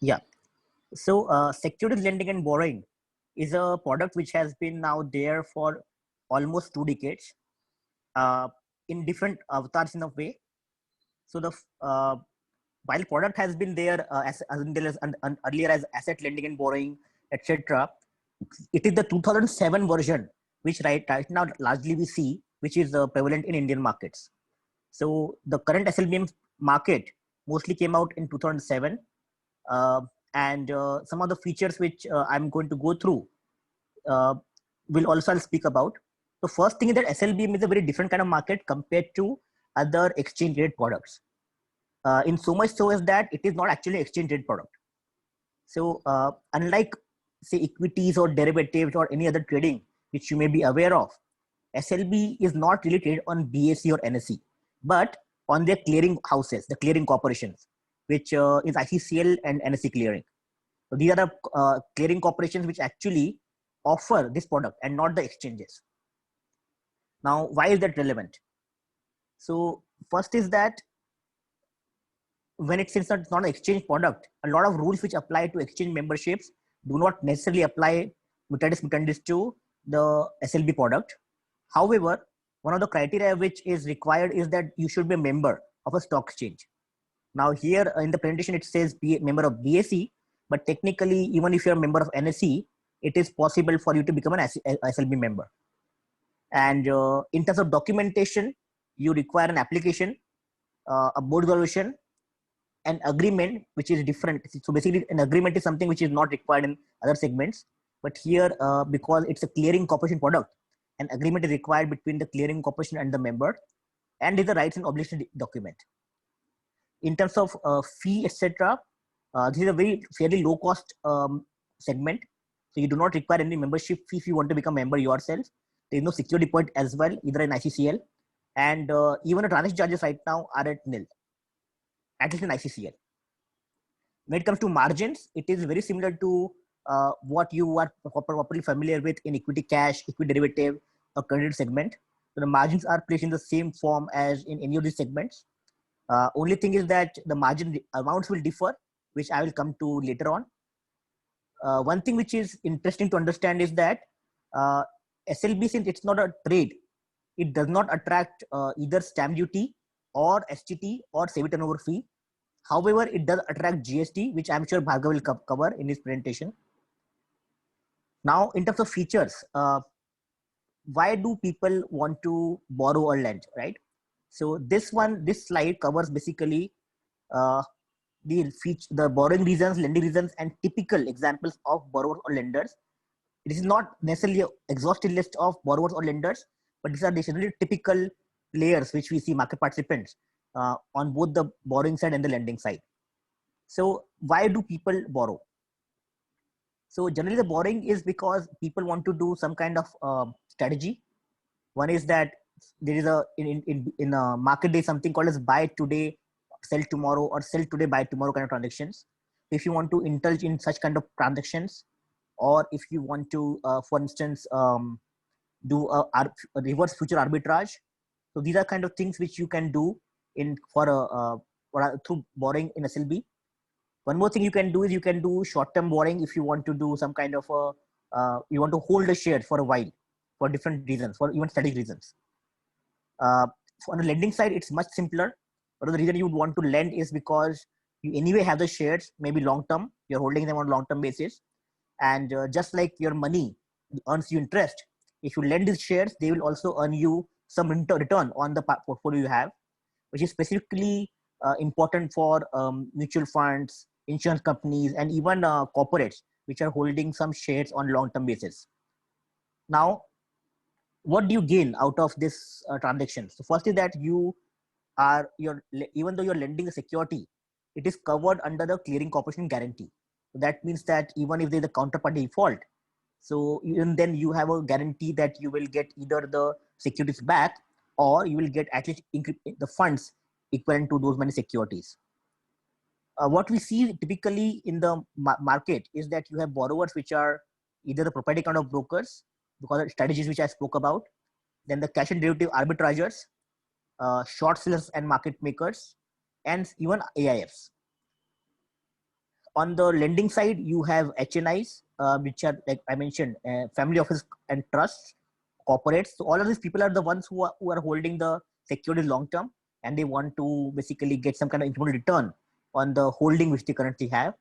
Yeah. So, securities lending and borrowing is a product which has been now there for almost 2 decades, uh, in different avatars in a way. So, while product has been there earlier as asset lending and borrowing, etc., it is the 2007 version which right now largely we see, which is prevalent in Indian markets. So, the current SLBM market mostly came out in 2007, uh, and some of the features which I'm going to go through uh, will also I'll speak about. The first thing is that SLBM is a very different kind of market compared to other exchange rate products. In so much so as that it is not actually an exchange rate product. So unlike say equities or derivatives or any other trading which you may be aware of, SLB is not really traded on BSE or NSE, but on their clearing houses, the clearing corporations, which is ICCL and NSE clearing. So these are the clearing corporations which actually offer this product and not the exchanges. Now, why is that relevant? So first is that when it's not an exchange product, a lot of rules which apply to exchange memberships do not necessarily apply mutatis mutandis to the SLB product. However, one of the criteria which is required is that you should be a member of a stock exchange. Now here in the presentation it says be a member of BSE, but technically even if you're a member of NSE, it is possible for you to become an SLB member. And in terms of documentation, you require an application, a board resolution, an agreement, which is different. So basically an agreement is something which is not required in other segments, but here because it's a clearing corporation product, an agreement is required between the clearing corporation and the member, and is a rights and obligation document. In terms of fee, etc., this is a very fairly low cost segment. So you do not require any membership fee if you want to become a member yourself. There is no security deposit as well, either in ICCL, and even the transaction charges right now are at nil, at least in ICCL. When it comes to margins, it is very similar to what you are properly familiar with in equity cash, equity derivative, or credit segment. So the margins are placed in the same form as in any of these segments. Only thing is that the margin amounts will differ, which I will come to later on. One thing which is interesting to understand is that SLB, since it's not a trade, it does not attract either stamp duty or STT or SEBI turnover fee. However, it does attract GST, which I'm sure Bhargav will cover in his presentation. Now, in terms of features, why do people want to borrow or lend, right? So this slide covers basically uh, the borrowing reasons, lending reasons, and typical examples of borrowers or lenders. It is not necessarily an exhaustive list of borrowers or lenders, but these are generally typical players which we see market participants on both the borrowing side and the lending side. So why do people borrow? So generally the borrowing is because people want to do some kind of strategy. One is that there is in a market day something called as buy today, sell tomorrow, or sell today, buy tomorrow kind of transactions. If you want to indulge in such kind of transactions, or if you want to, for instance, do a reverse future arbitrage, so these are kind of things which you can do in through borrowing in SLB. One more thing you can do is you can do short-term borrowing if you want to do some kind of you want to hold a share for a while for different reasons, for even strategic reasons. Uh, on the lending side, it's much simpler. But the reason you would want to lend is because you anyway have the shares, maybe long-term, you're holding them on a long-term basis. And just like your money earns you interest, if you lend these shares, they will also earn you some return on the portfolio you have, which is specifically important for mutual funds, insurance companies, and even corporates, which are holding some shares on long-term basis. Now, what do you gain out of this transaction? So first is that even though you're lending a security, it is covered under the clearing corporation guarantee. So that means that even if there's a counterparty default, so even then you have a guarantee that you will get either the securities back, or you will get at least the funds equivalent to those many securities. What we see typically in the market is that you have borrowers which are either the proprietary kind of brokers, because of strategies which I spoke about, then the cash and derivative arbitrageurs, short sellers and market makers, and even AIFs. On the lending side, you have HNIs, which are, like I mentioned, family office and trusts, corporates. So all of these people are the ones who are holding the securities long term, and they want to basically get some kind of incremental return on the holding which they currently have.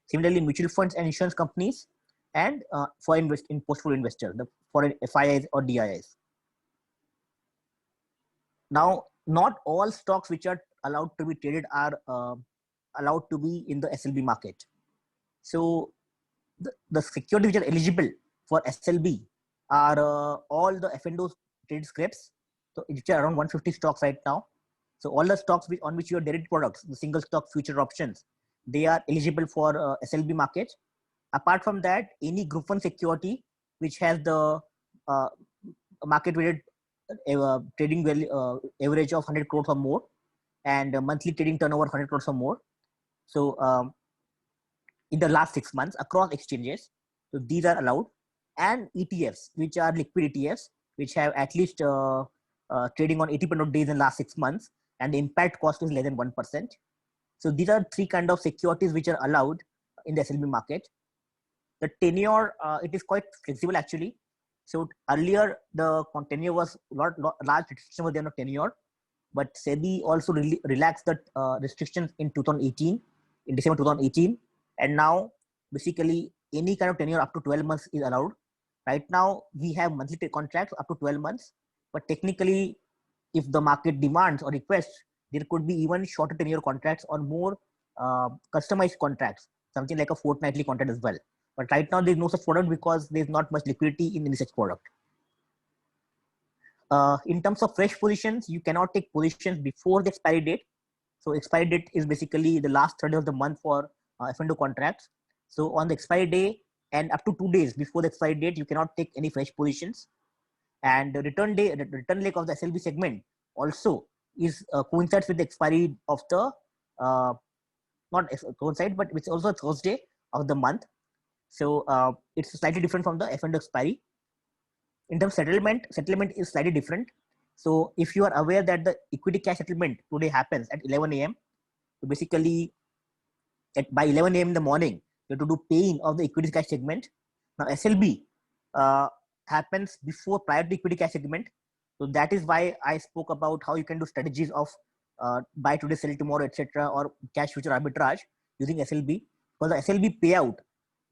Similarly, mutual funds and insurance companies, and for in portfolio investors, the foreign FIIs or DIIs. Now, not all stocks which are allowed to be traded are allowed to be in the SLB market. So the securities which are eligible for SLB are all the F&O trade scripts, so which are around 150 stocks right now. So all the stocks on which your derivative products, the single stock future options, they are eligible for SLB market. Apart from that, any group 1 security which has the market weighted trading value average of 100 crores or more, and monthly trading turnover 100 crores or more. So in the last 6 months across exchanges, so these are allowed. And ETFs, which are liquid ETFs, which have at least trading on 80% of days in the last 6 months, and the impact cost is less than 1%. So these are 3 kind of securities which are allowed in the SLB market. The tenure, it is quite flexible actually. So earlier the tenure was large restriction was there on tenure, but SEBI also relaxed the restrictions in 2018, in December 2018, and now basically any kind of tenure up to 12 months is allowed. Right now we have monthly contracts up to 12 months, but technically if the market demands or requests, there could be even shorter tenure contracts or more customized contracts, something like a fortnightly contract as well. But right now there's no such product because there's not much liquidity in any such product. In terms of fresh positions, you cannot take positions before the expiry date. So expiry date is basically the last 30 of the month for F&O contracts. So on the expiry day and up to 2 days before the expiry date, you cannot take any fresh positions. And the return leg of the SLB segment also is coincides with the expiry of the not coincide, but it's also Thursday of the month. So it's slightly different from the F&O expiry. In terms of settlement is slightly different. So if you are aware that the equity cash settlement today happens at 11 a.m. So basically by 11 a.m. in the morning, you have to do paying of the equity cash segment. Now SLB happens prior to equity cash segment. So that is why I spoke about how you can do strategies of buy today, sell tomorrow, etc., or cash future arbitrage using SLB. Because the SLB payout,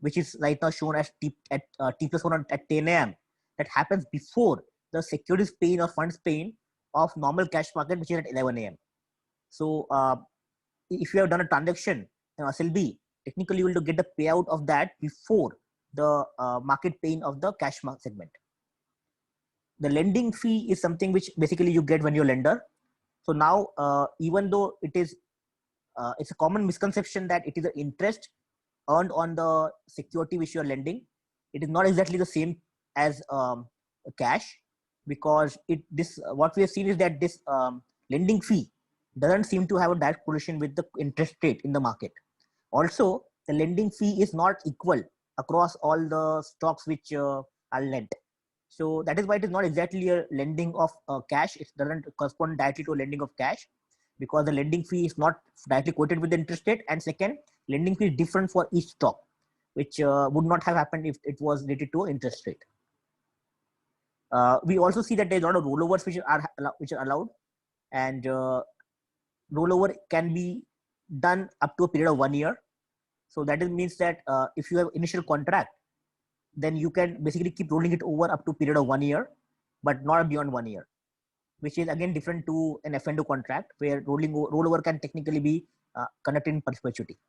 which is right now shown as T+1 at 10 a.m., that happens before the securities paying or funds paying of normal cash market, which is at 11 a.m. So if you have done a transaction in SLB, technically you will get the payout of that before the market paying of the cash market segment. The lending fee is something which basically you get when you're a lender. So now, even though it's a common misconception that it is the interest earned on the security which you are lending, it is not exactly the same as cash, because what we have seen is that this lending fee doesn't seem to have a direct correlation with the interest rate in the market. Also, the lending fee is not equal across all the stocks which are lent. So that is why it is not exactly a lending of cash. It doesn't correspond directly to a lending of cash, because the lending fee is not directly quoted with the interest rate. And second, lending fee is different for each stock, which would not have happened if it was related to interest rate. We also see that there are a lot of rollovers which are allowed, and rollover can be done up to a period of 1 year. So that means that if you have initial contract, then you can basically keep rolling it over up to a period of 1 year, but not beyond 1 year, which is again different to an F&O contract where rollover can technically be conducted in perpetuity.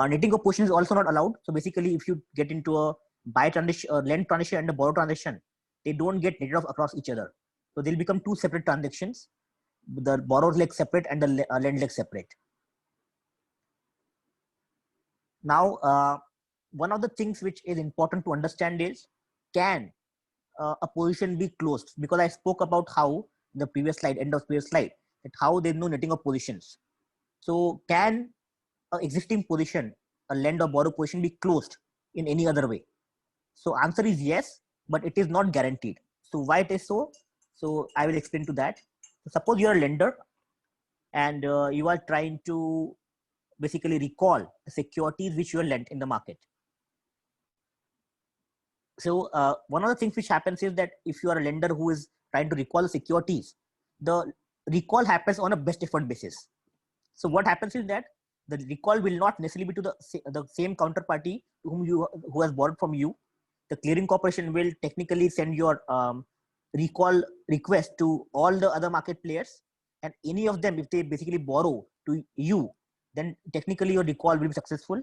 Netting of positions is also not allowed. So basically, if you get into a buy transaction, lend transaction and a borrow transaction, they don't get netted off across each other. So they'll become 2 separate transactions. The borrow leg separate and the lend leg separate. Now, one of the things which is important to understand is, can a position be closed? Because I spoke about how in the previous slide, end of previous slide, that how there's no netting of positions. So can an existing position, a lend or borrow position, be closed in any other way? So answer is yes, but it is not guaranteed. So why it is so? So I will explain to that. So suppose you are a lender and you are trying to basically recall the securities which you are lent in the market. So one of the things which happens is that if you are a lender who is trying to recall the securities, the recall happens on a best effort basis. So what happens is that the recall will not necessarily be to the same counterparty who has borrowed from you. The clearing corporation will technically send your recall request to all the other market players, and any of them, if they basically borrow to you, then technically your recall will be successful.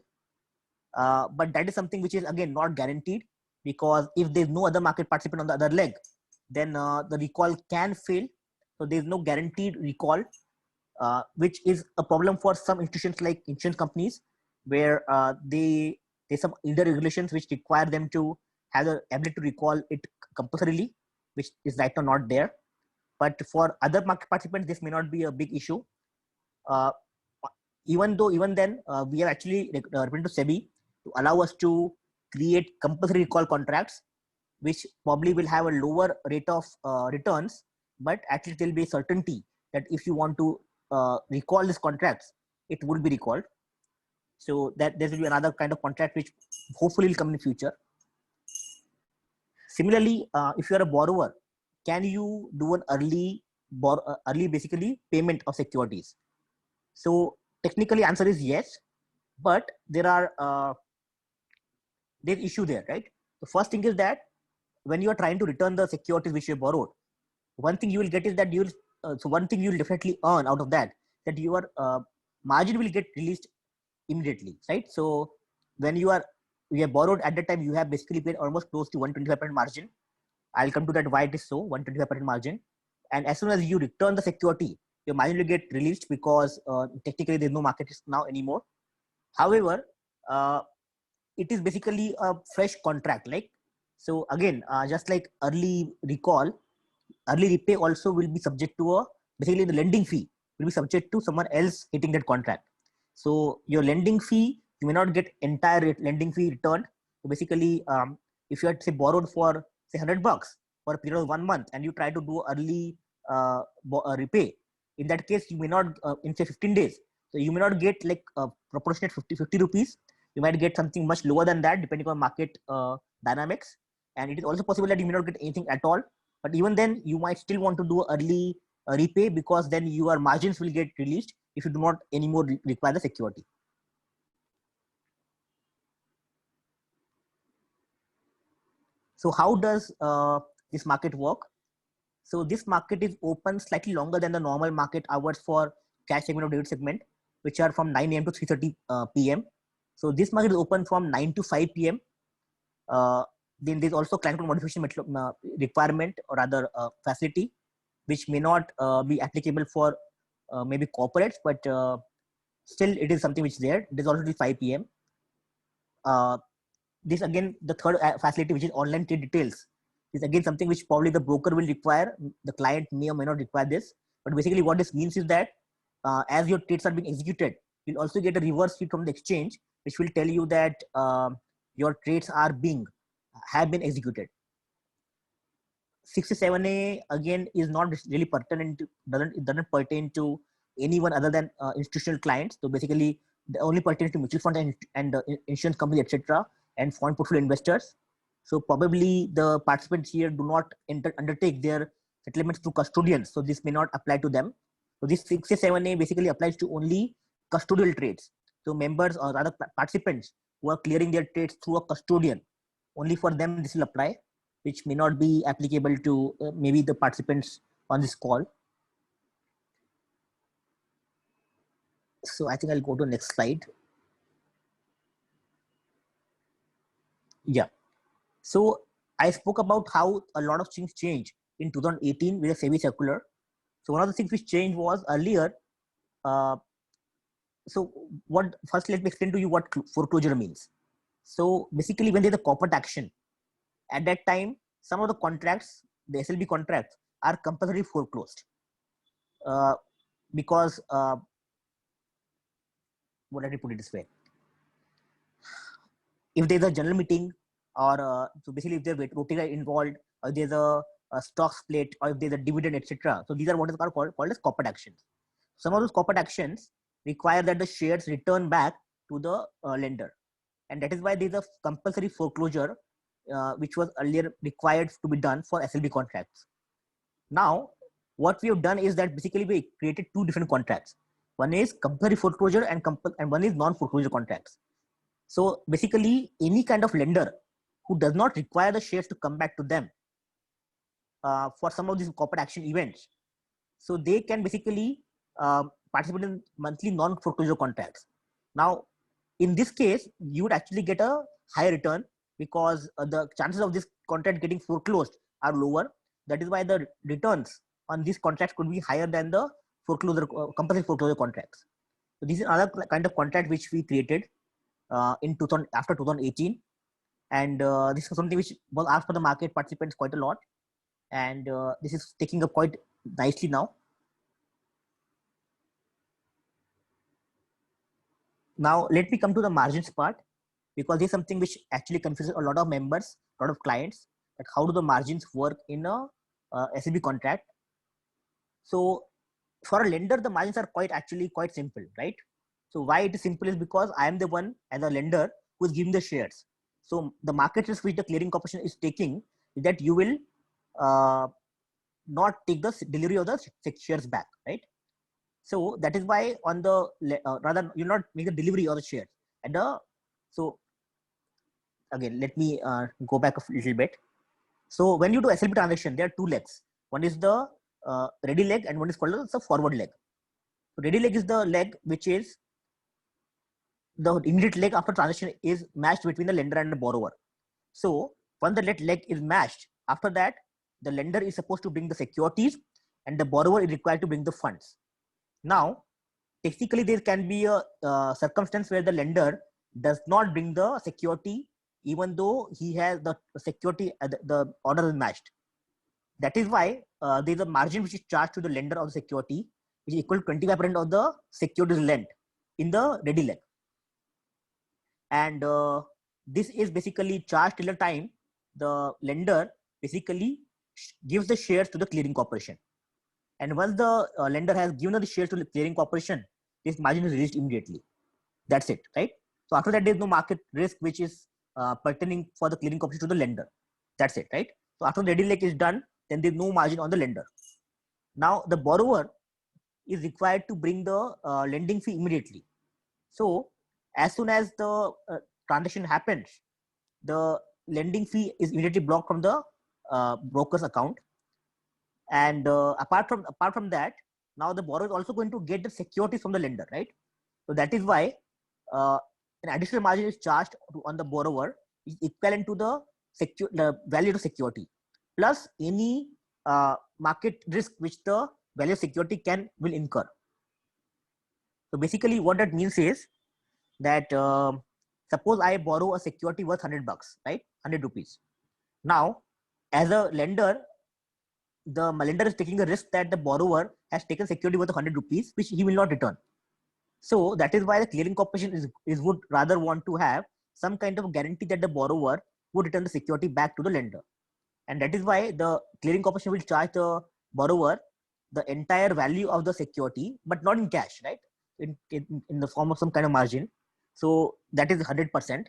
But that is something which is again not guaranteed, because if there's no other market participant on the other leg, then the recall can fail. So there's no guaranteed recall, which is a problem for some institutions like insurance companies, where there's some either regulations which require them to have the ability to recall it compulsorily, which is right now not there. But for other market participants, this may not be a big issue. Uh, even then, we have actually written to SEBI to allow us to create compulsory recall contracts, which probably will have a lower rate of returns, but at least there will be certainty that if you want to recall these contracts, it will be recalled. So that there will be another kind of contract which hopefully will come in the future. Similarly, if you are a borrower, can you do an early basically payment of securities? So technically answer is yes, but there's issue there, right? The first thing is that when you are trying to return the securities which you borrowed, one thing you will get is that one thing you will definitely earn out of that your margin will get released immediately, right? So when you have borrowed at that time, you have basically paid almost close to 125% margin. I'll come to that why it is so, 125% margin. And as soon as you return the security, your margin will get released, because technically there's no market risk now anymore. However, it is basically a fresh contract. So again, just like early repay also will be subject to basically the lending fee will be subject to someone else hitting that contract. So your lending fee, you may not get entire lending fee returned. So basically, if you had say borrowed for say $100 for a period of 1 month, and you try to do early repay, in that case you may not in say 15 days. So you may not get like a proportionate 50 rupees. You might get something much lower than that, depending on market dynamics. And it is also possible that you may not get anything at all. But even then, you might still want to do early repay, because then your margins will get released if you do not anymore require the security. So how does this market work? So this market is open slightly longer than the normal market hours for cash segment or debit segment, which are from 9 a.m. to 3:30 p.m. So this market is open from 9 to 5 p.m. Then there's also client modification requirement, or rather facility, which may not be applicable for maybe corporates, but still it is something which is there. It is also till 5 p.m. This again, the third facility, which is online trade details, is again something which probably the broker will require. The client may or may not require this. But basically what this means is that as your trades are being executed, you'll also get a reverse feed from the exchange, which will tell you that your trades have been executed. 67A again is not really pertinent to, doesn't pertain to anyone other than institutional clients. So basically, the only pertains to mutual fund and insurance companies, etc., and foreign portfolio investors. So probably the participants here do not undertake their settlements through custodians. So this may not apply to them. So this 67A basically applies to only custodial trades. So members or other participants who are clearing their trades through a custodian, only for them this will apply, which may not be applicable to maybe the participants on this call. So I think I'll go to the next slide. Yeah. So I spoke about how a lot of things changed in 2018 with the SEBI circular. So one of the things which changed was earlier. So first let me explain to you what foreclosure means. So basically when there's a corporate action, at that time, some of the contracts, the SLB contracts, are compulsory foreclosed. Because what let me put it this way. If there's a general meeting, or so basically if there's Rotary involved, or there's a stock split, or if there's a dividend, etc. So these are what is called as corporate actions. Some of those corporate actions require that the shares return back to the lender. And that is why there is a compulsory foreclosure, which was earlier required to be done for SLB contracts. Now, what we have done is that basically we created two different contracts. One is compulsory foreclosure and one is non-foreclosure contracts. So basically, any kind of lender who does not require the shares to come back to them for some of these corporate action events, so they can basically participate in monthly non-foreclosure contracts. Now, in this case, you would actually get a higher return because the chances of this contract getting foreclosed are lower. That is why the returns on these contracts could be higher than the foreclosure compulsory foreclosure contracts. So this is another kind of contract which we created after 2018, and this is something which was asked for the market participants quite a lot, and this is taking up quite nicely now. Now let me come to the margins part, because this is something which actually confuses a lot of members, a lot of clients, that how do the margins work in a SEB contract. So for a lender, the margins are actually quite simple, right? So why it is simple is because I am the one as a lender who is giving the shares. So the market risk which the clearing corporation is taking is that you will not take the delivery of the shares back, right? So that is why on the rather you not make the delivery of the shares. And so again, let me go back a little bit. So when you do SLB transaction, there are two legs. One is the ready leg, and one is called the forward leg. So ready leg is the leg which is the immediate leg after transaction is matched between the lender and the borrower. So once the leg is matched, after that the lender is supposed to bring the securities and the borrower is required to bring the funds. Now, technically there can be a circumstance where the lender does not bring the security even though he has the security, the order is matched. That is why there is a margin which is charged to the lender of the security, which is equal to 25% of the securities lent in the ready leg. And this is basically charged till the time the lender basically gives the shares to the clearing corporation. And once the lender has given the shares to the clearing corporation, this margin is released immediately. That's it, right? So after that, there is no market risk which is pertaining for the clearing corporation to the lender. That's it, right? So after the ready leg is done, then there is no margin on the lender. Now the borrower is required to bring the lending fee immediately. So as soon as the transaction happens, the lending fee is immediately blocked from the broker's account. And apart from that, now the borrower is also going to get the securities from the lender, right? So that is why an additional margin is charged on the borrower, is equivalent to the value of security plus any market risk which the value of security will incur. So basically what that means is that suppose I borrow a security worth $100, right? 100 rupees. Now, as a lender, the lender is taking a risk that the borrower has taken security worth 100 rupees, which he will not return. So that is why the clearing corporation would rather want to have some kind of guarantee that the borrower would return the security back to the lender. And that is why the clearing corporation will charge the borrower the entire value of the security, but not in cash, right? In the form of some kind of margin. So that is 100%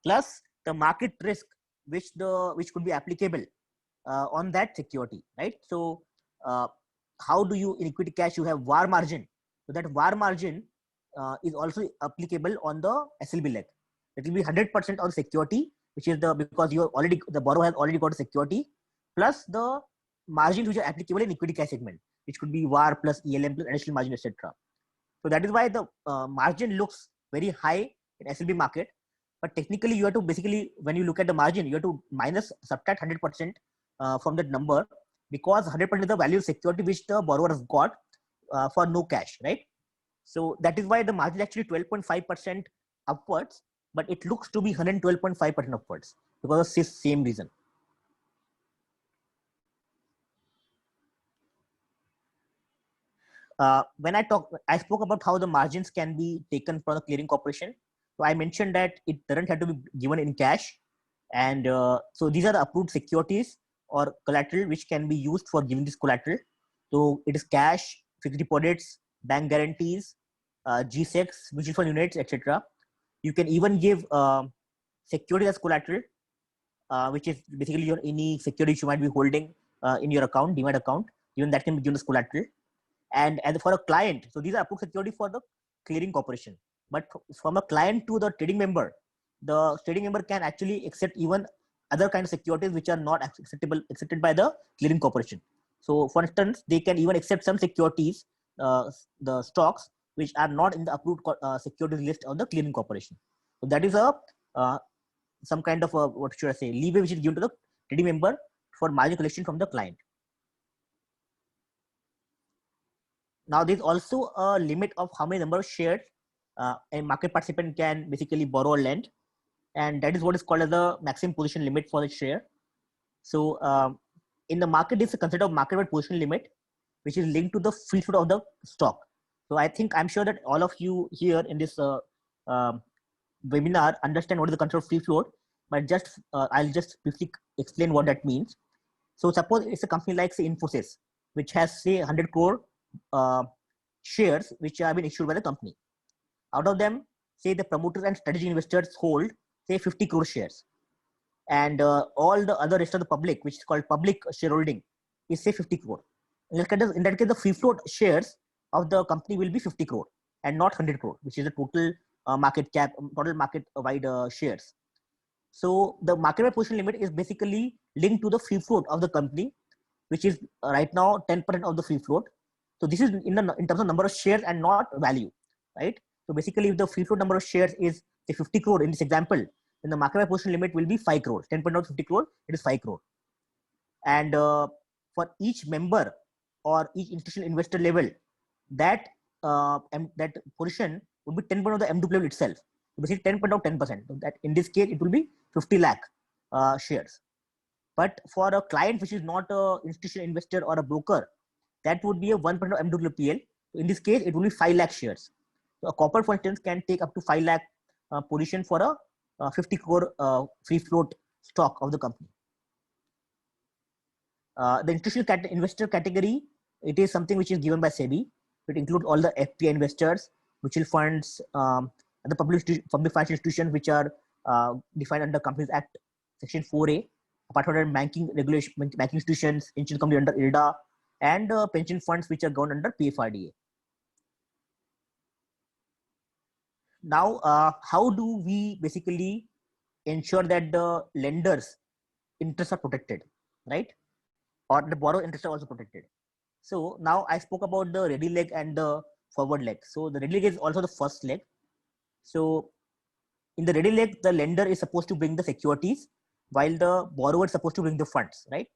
plus the market risk which could be applicable on that security, right? So how do you, in equity cash you have VAR margin, so that VAR margin is also applicable on the SLB leg. It will be 100% on security, which is because the borrower has already got a security, plus the margin which are applicable in equity cash segment, which could be VAR plus ELM plus additional margin, etc. So that is why the margin looks very high in SLB market, but technically you have to basically, when you look at the margin, you have to subtract 100% from that number, because 100% is the value of security which the borrower has got for no cash, right? So that is why the margin is actually 12.5% upwards, but it looks to be 112.5% upwards because of this same reason. When I spoke about how the margins can be taken from the clearing corporation. So I mentioned that it doesn't have to be given in cash. And so these are the approved securities or collateral which can be used for giving this collateral. So it is cash, fixed deposits, bank guarantees, G-Secs, mutual fund units, etc. You can even give security as collateral, which is basically your any security you might be holding in your account, demat account. Even that can be given as collateral. And as for a client, so these are approved security for the clearing corporation. But from a client to the trading member, the trading member can actually accept even other kind of securities which are not accepted by the clearing corporation. So, for instance, they can even accept some securities, the stocks which are not in the approved securities list of the clearing corporation. So that is a some kind of a, what should I say, leeway which is given to the trading member for margin collection from the client. Now, there's also a limit of how many number of shares a market participant can basically borrow or lend, and that is what is called as the maximum position limit for the share. So, in the market, this is considered a market-wide position limit, which is linked to the free float of the stock. So, I'm sure that all of you here in this webinar understand what is the concept of free float, but I'll just briefly explain what that means. So, suppose it's a company like say Infosys, which has say 100 crore shares which have been issued by the company. Out of them, say the promoters and strategic investors hold say 50 crore shares, and all the other rest of the public, which is called public shareholding, is say 50 crore. In that case, the free float shares of the company will be 50 crore and not 100 crore, which is the total market cap, total market wide shares. So the market wide position limit is basically linked to the free float of the company, which is right now 10% of the free float. So this is in terms of number of shares and not value, right? So basically, if the free float number of shares is say 50 crore in this example, then the market wide position limit will be 5 crore. 10% of 50 crore, it is 5 crore. And for each member or each institutional investor level, that that position would be 10% of the MW level itself. So basically 10% of 10%. So that in this case, it will be 50 lakh shares. But for a client which is not an institutional investor or a broker, that would be a 1% of MWPL. So in this case, it will be 5 lakh shares. So a corporate, for instance, can take up to 5 lakh position for a 50 crore free float stock of the company. The institutional investor category, it is something which is given by SEBI. It includes all the FPI investors, mutual funds, and the public financial institutions which are defined under Companies Act Section 4A. Apart from that, banking regulation, banking institutions, insurance company under IRDA, and pension funds which are governed under PFRDA. Now, how do we basically ensure that the lenders' interests are protected, right? Or the borrower interests are also protected. So now I spoke about the ready leg and the forward leg. So the ready leg is also the first leg. So in the ready leg, the lender is supposed to bring the securities while the borrower is supposed to bring the funds, right?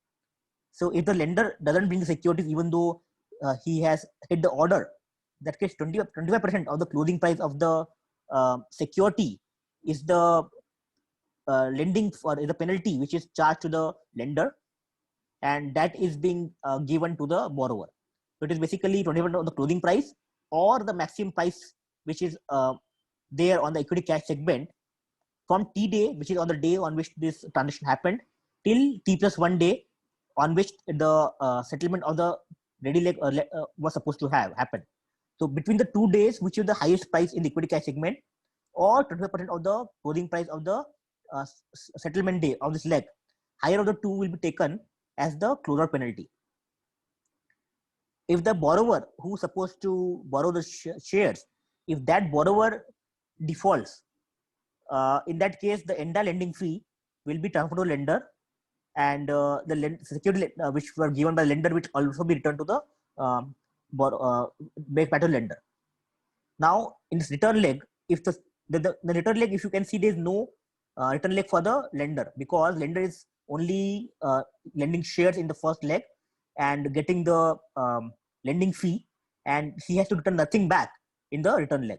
So if the lender doesn't bring the securities, even though he has hit the order, that case 25% of the closing price of the security is the lending for the penalty which is charged to the lender, and that is being given to the borrower. So it is basically 20% of the closing price or the maximum price which is there on the equity cash segment from T day, which is on the day on which this transaction happened, till T plus 1 day on which the settlement of the ready leg was supposed to have happened. So between the 2 days, which is the highest price in the equity cash segment, or 25% of the closing price of the settlement day of this leg, higher of the two will be taken as the closer penalty. If the borrower who is supposed to borrow the shares, if that borrower defaults, in that case, the entire lending fee will be transferred to the lender, and the security which were given by the lender will also be returned to the back to lender. Now, in this return leg, if the return leg, if you can see, there is no return leg for the lender, because lender is only lending shares in the first leg and getting the lending fee, and he has to return nothing back in the return leg.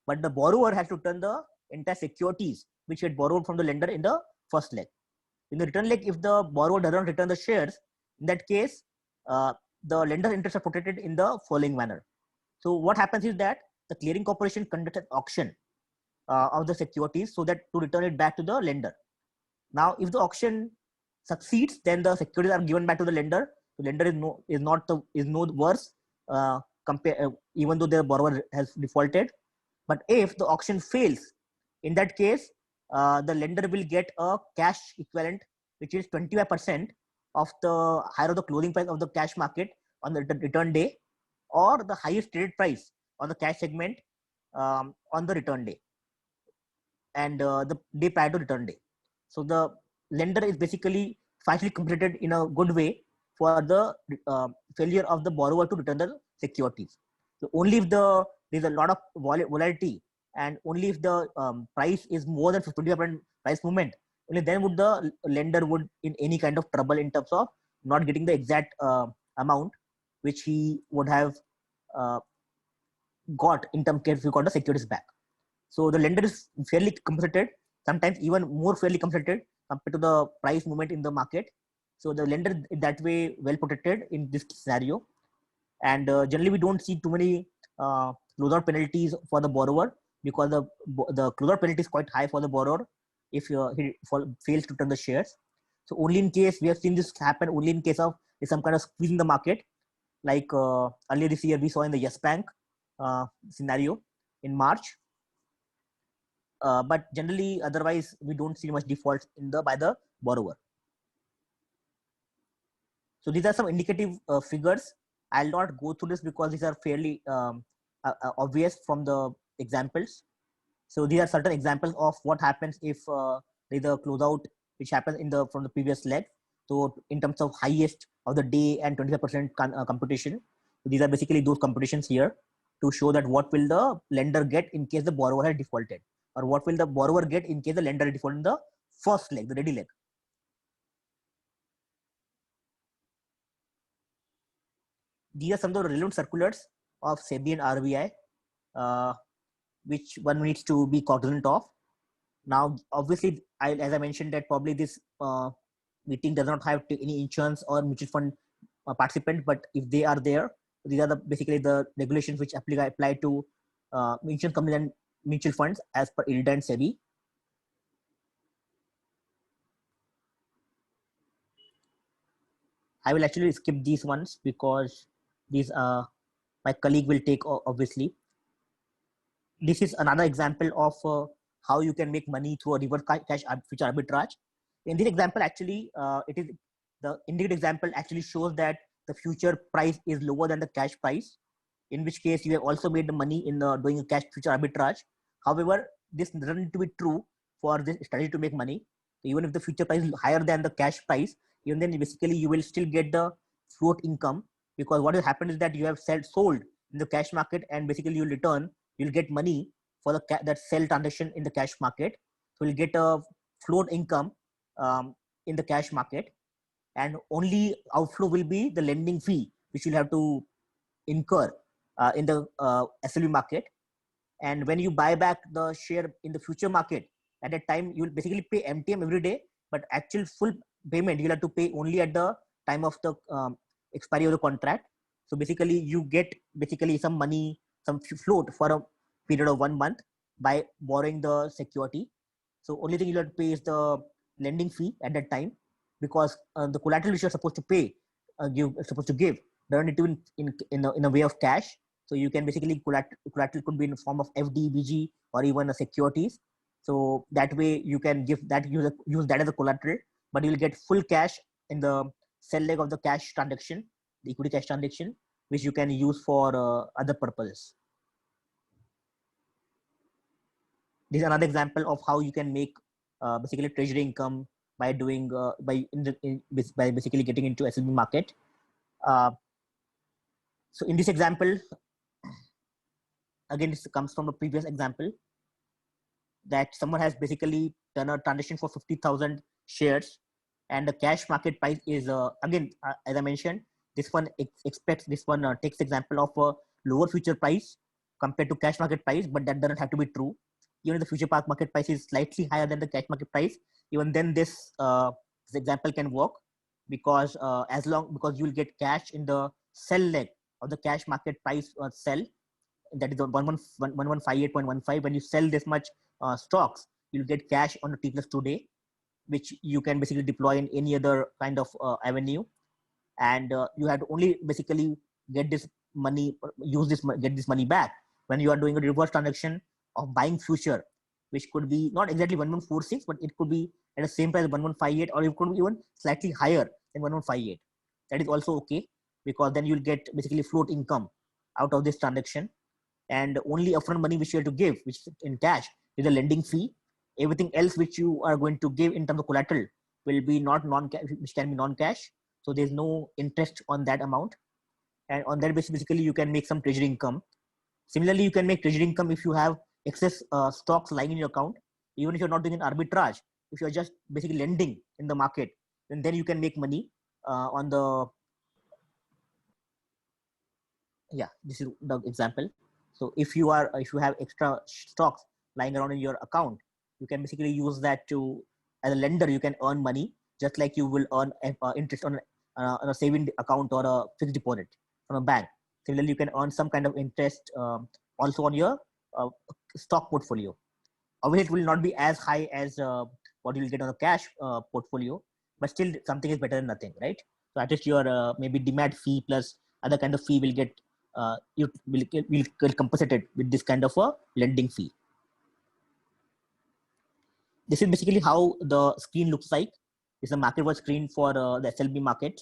But the borrower has to return the entire securities which he had borrowed from the lender in the first leg. In the return leg, if the borrower doesn't return the shares, in that case, the lender's interests are protected in the following manner. So what happens is that the clearing corporation conducts an auction of the securities so that to return it back to the lender. Now, if the auction succeeds, then the securities are given back to the lender. The lender is no worse even though the borrower has defaulted. But if the auction fails, in that case, the lender will get a cash equivalent, which is 25% of the higher of the closing price of the cash market on the return day, or the highest traded price on the cash segment on the return day, and the day prior to return day. So the lender is basically financially compensated in a good way for the failure of the borrower to return the securities. So only if there's a lot of volatility, and only if the price is more than 50% price movement, only then would the lender would in any kind of trouble in terms of not getting the exact amount which he would have uh, got in terms case if he got the securities back. So the lender is fairly compensated, sometimes even more fairly compensated compared to the price movement in the market. So the lender that way well protected in this scenario. And generally we don't see too many closeout penalties for the borrower, because the closeout penalty is quite high for the borrower if he fails to turn the shares. So only in case we have seen this happen, only in case of some kind of squeeze in the market, like earlier this year we saw in the Yes Bank scenario in March. But generally otherwise we don't see much defaults by the borrower. So these are some indicative figures. I'll not go through this because these are fairly obvious from the examples. So these are certain examples of what happens if there's a closeout which happens from the previous leg. So in terms of highest of the day and 25% computation. So these are basically those computations here to show that what will the lender get in case the borrower had defaulted, or what will the borrower get in case the lender defaulted in the first leg, the ready leg. These are some of the relevant circulars of SEBI and RBI, which one needs to be cognizant of. Now, obviously, as I mentioned, that probably this meeting does not have any insurance or mutual fund participant, but if they are there, these are basically the regulations which apply to insurance companies and mutual funds as per IRDA and SEBI. I will actually skip these ones because these my colleague will take, obviously. This is another example of how you can make money through a reverse cash future arbitrage. In this example, actually, it is the indicative example actually shows that the future price is lower than the cash price, in which case you have also made the money in doing a cash future arbitrage. However, this doesn't need to be true for this strategy to make money. So even if the future price is higher than the cash price, even then basically you will still get the float income, because what will happen is that you have sold in the cash market, and basically you'll get money for that sell transaction in the cash market. So you'll get a float income in the cash market, and only outflow will be the lending fee which you'll have to incur in the SLV market. And when you buy back the share in the future market, at that time you will basically pay MTM every day, but actual full payment you'll have to pay only at the time of the expiry of the contract. So basically you get basically some money, some float for a period of 1 month by borrowing the security. So only thing you'll have to pay is the lending fee at that time, because the collateral which you're supposed to pay, supposed to give, doesn't need to be in a way of cash. So you can basically collateral could be in the form of FD, BG, or even a securities. So that way you can use that as a collateral, but you will get full cash in the sell leg of the cash transaction, the equity cash transaction, which you can use for other purposes. This is another example of how you can make basically treasury income by doing by basically getting into SLB market. So in this example, again, this comes from the previous example, that someone has basically done a transaction for 50,000 shares, and the cash market price is again, as I mentioned, this one takes example of a lower future price compared to cash market price, but that doesn't have to be true. Even if the future market price is slightly higher than the cash market price, even then this example can work, because because you will get cash in the sell leg of the cash market price sell, that is 1158.15. When you sell this much stocks, you'll get cash on the T+2 day, which you can basically deploy in any other kind of avenue. And you have to only basically get this money, get this money back when you are doing a reverse transaction of buying future, which could be not exactly 1146, but it could be at the same price 1158, or it could be even slightly higher than 1158. That is also okay, because then you'll get basically float income out of this transaction. And only upfront money which you have to give, which is in cash, is a lending fee. Everything else which you are going to give in terms of collateral will be not non-cash, which can be non-cash. So there's no interest on that amount. And on that basis, basically, you can make some treasury income. Similarly, you can make treasury income if you have excess stocks lying in your account. Even if you're not doing an arbitrage, if you're just basically lending in the market, then you can make money on the, yeah, this is the example. So if you have extra stocks lying around in your account, you can basically use that to, as a lender, you can earn money just like you will earn interest on a saving account or a fixed deposit from a bank. Similarly, you can earn some kind of interest also on your stock portfolio. Obviously, it will not be as high as what you'll get on a cash portfolio, but still something is better than nothing, right? So at least your maybe demat fee plus other kind of fee will get you will compensated with this kind of a lending fee. This is basically how the screen looks like. It's a market watch screen for the SLB market.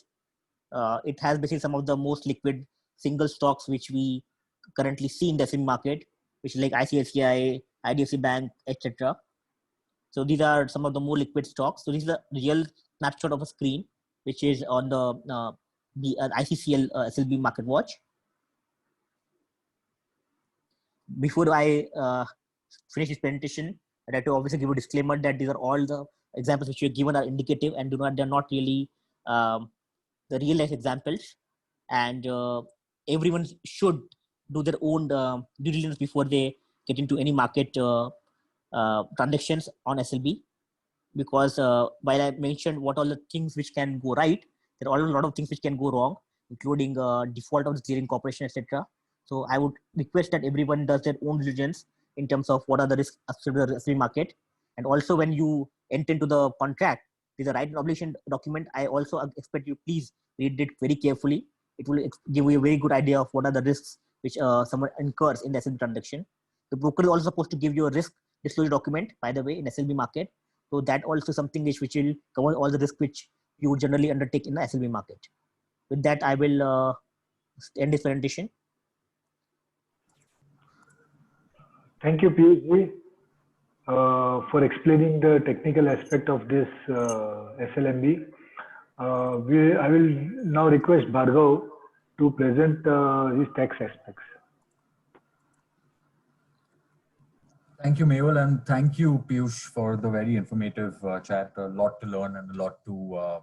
It has basically some of the most liquid single stocks which we currently see in the SLB market, which is like ICICI, IDFC Bank, etc. So these are some of the more liquid stocks. So this is a real snapshot of a screen, which is on the ICCL SLB market watch. Before I finish this presentation, I'd like to obviously give a disclaimer that these are all the examples which we are given are indicative and they're not really the real life examples. And everyone should do their own due diligence before they get into any market transactions on SLB. Because while I mentioned what all the things which can go right, there are a lot of things which can go wrong, including default of the clearing corporation, etc. So I would request that everyone does their own diligence in terms of what are the risks associated with the SLB market. And also when you enter into the contract, with the right and obligation document, I also expect you please read it very carefully. It will give you a very good idea of what are the risks which someone incurs in the SLB transaction. The broker is also supposed to give you a risk disclosure document, by the way, in SLB market. So that also something which will cover all the risk which you generally undertake in the SLB market. With that, I will end this presentation. Thank you, Piyush, for explaining the technical aspect of this SLMB. I will now request Bhargav to present his tax aspects. Thank you, Mehul, and thank you, Piyush, for the very informative chat. A lot to learn and a lot to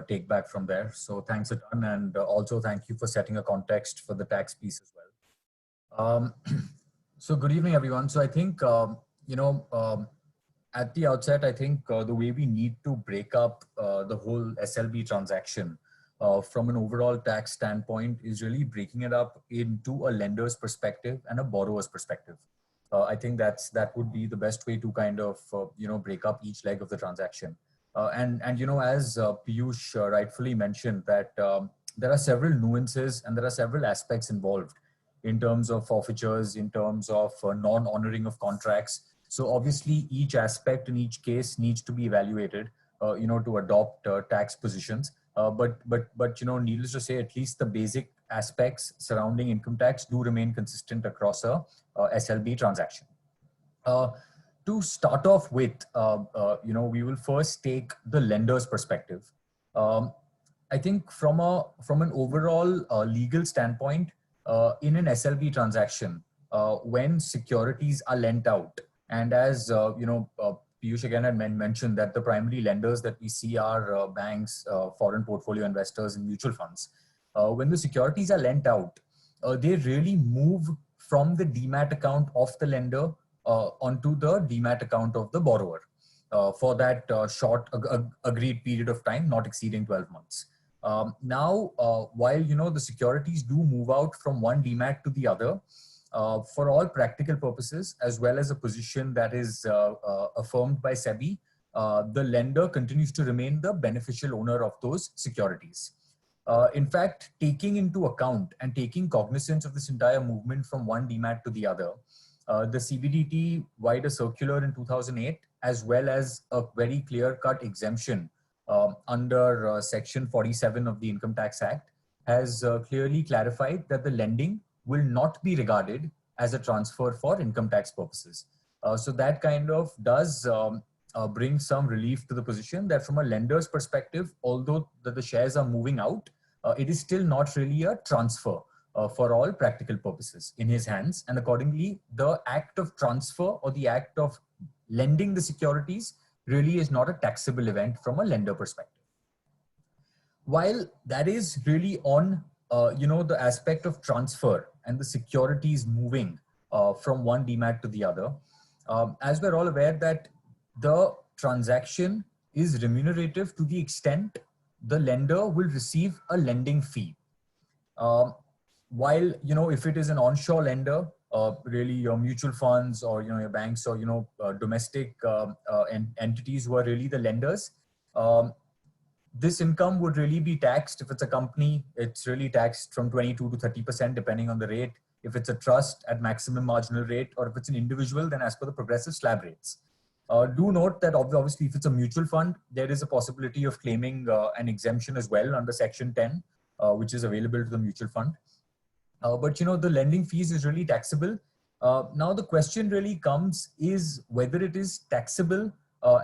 take back from there. So thanks a ton, and also thank you for setting a context for the tax piece as well. So good evening, everyone. So I think, at the outset, I think the way we need to break up the whole SLB transaction from an overall tax standpoint is really breaking it up into a lender's perspective and a borrower's perspective. I think that would be the best way to kind of, break up each leg of the transaction. And as Piyush rightfully mentioned, that there are several nuances and there are several aspects involved in terms of forfeitures, in terms of non-honoring of contracts. So obviously each aspect in each case needs to be evaluated, to adopt tax positions. But needless to say, at least the basic aspects surrounding income tax do remain consistent across a SLB transaction. To start off with, we will first take the lender's perspective. I think from an overall legal standpoint, in an SLB transaction, when securities are lent out, and as Piyush again had mentioned that the primary lenders that we see are banks, foreign portfolio investors, and mutual funds. When the securities are lent out, they really move from the demat account of the lender onto the demat account of the borrower for that short agreed period of time, not exceeding 12 months. Now, while the securities do move out from one demat to the other, for all practical purposes, as well as a position that is affirmed by SEBI, the lender continues to remain the beneficial owner of those securities. In fact, taking into account and taking cognizance of this entire movement from one DMAT to the other, the CBDT wider circular in 2008, as well as a very clear-cut exemption under Section 47 of the Income Tax Act, has clearly clarified that the lending will not be regarded as a transfer for income tax purposes. So that kind of does bring some relief to the position that from a lender's perspective, although the shares are moving out, it is still not really a transfer for all practical purposes in his hands. And accordingly, the act of transfer or the act of lending the securities really is not a taxable event from a lender perspective. While that is really on the aspect of transfer and the securities moving from one DMAT to the other, as we're all aware that the transaction is remunerative to the extent the lender will receive a lending fee. While, if it is an onshore lender, really your mutual funds or, your banks or, domestic entities who are really the lenders, this income would really be taxed. If it's a company, it's really taxed from 22 to 30% depending on the rate. If it's a trust, at maximum marginal rate, or if it's an individual, then as per the progressive slab rates. Do note that obviously if it's a mutual fund, there is a possibility of claiming an exemption as well under Section 10, which is available to the mutual fund. But the lending fees is really taxable. Now the question really comes is whether it is taxable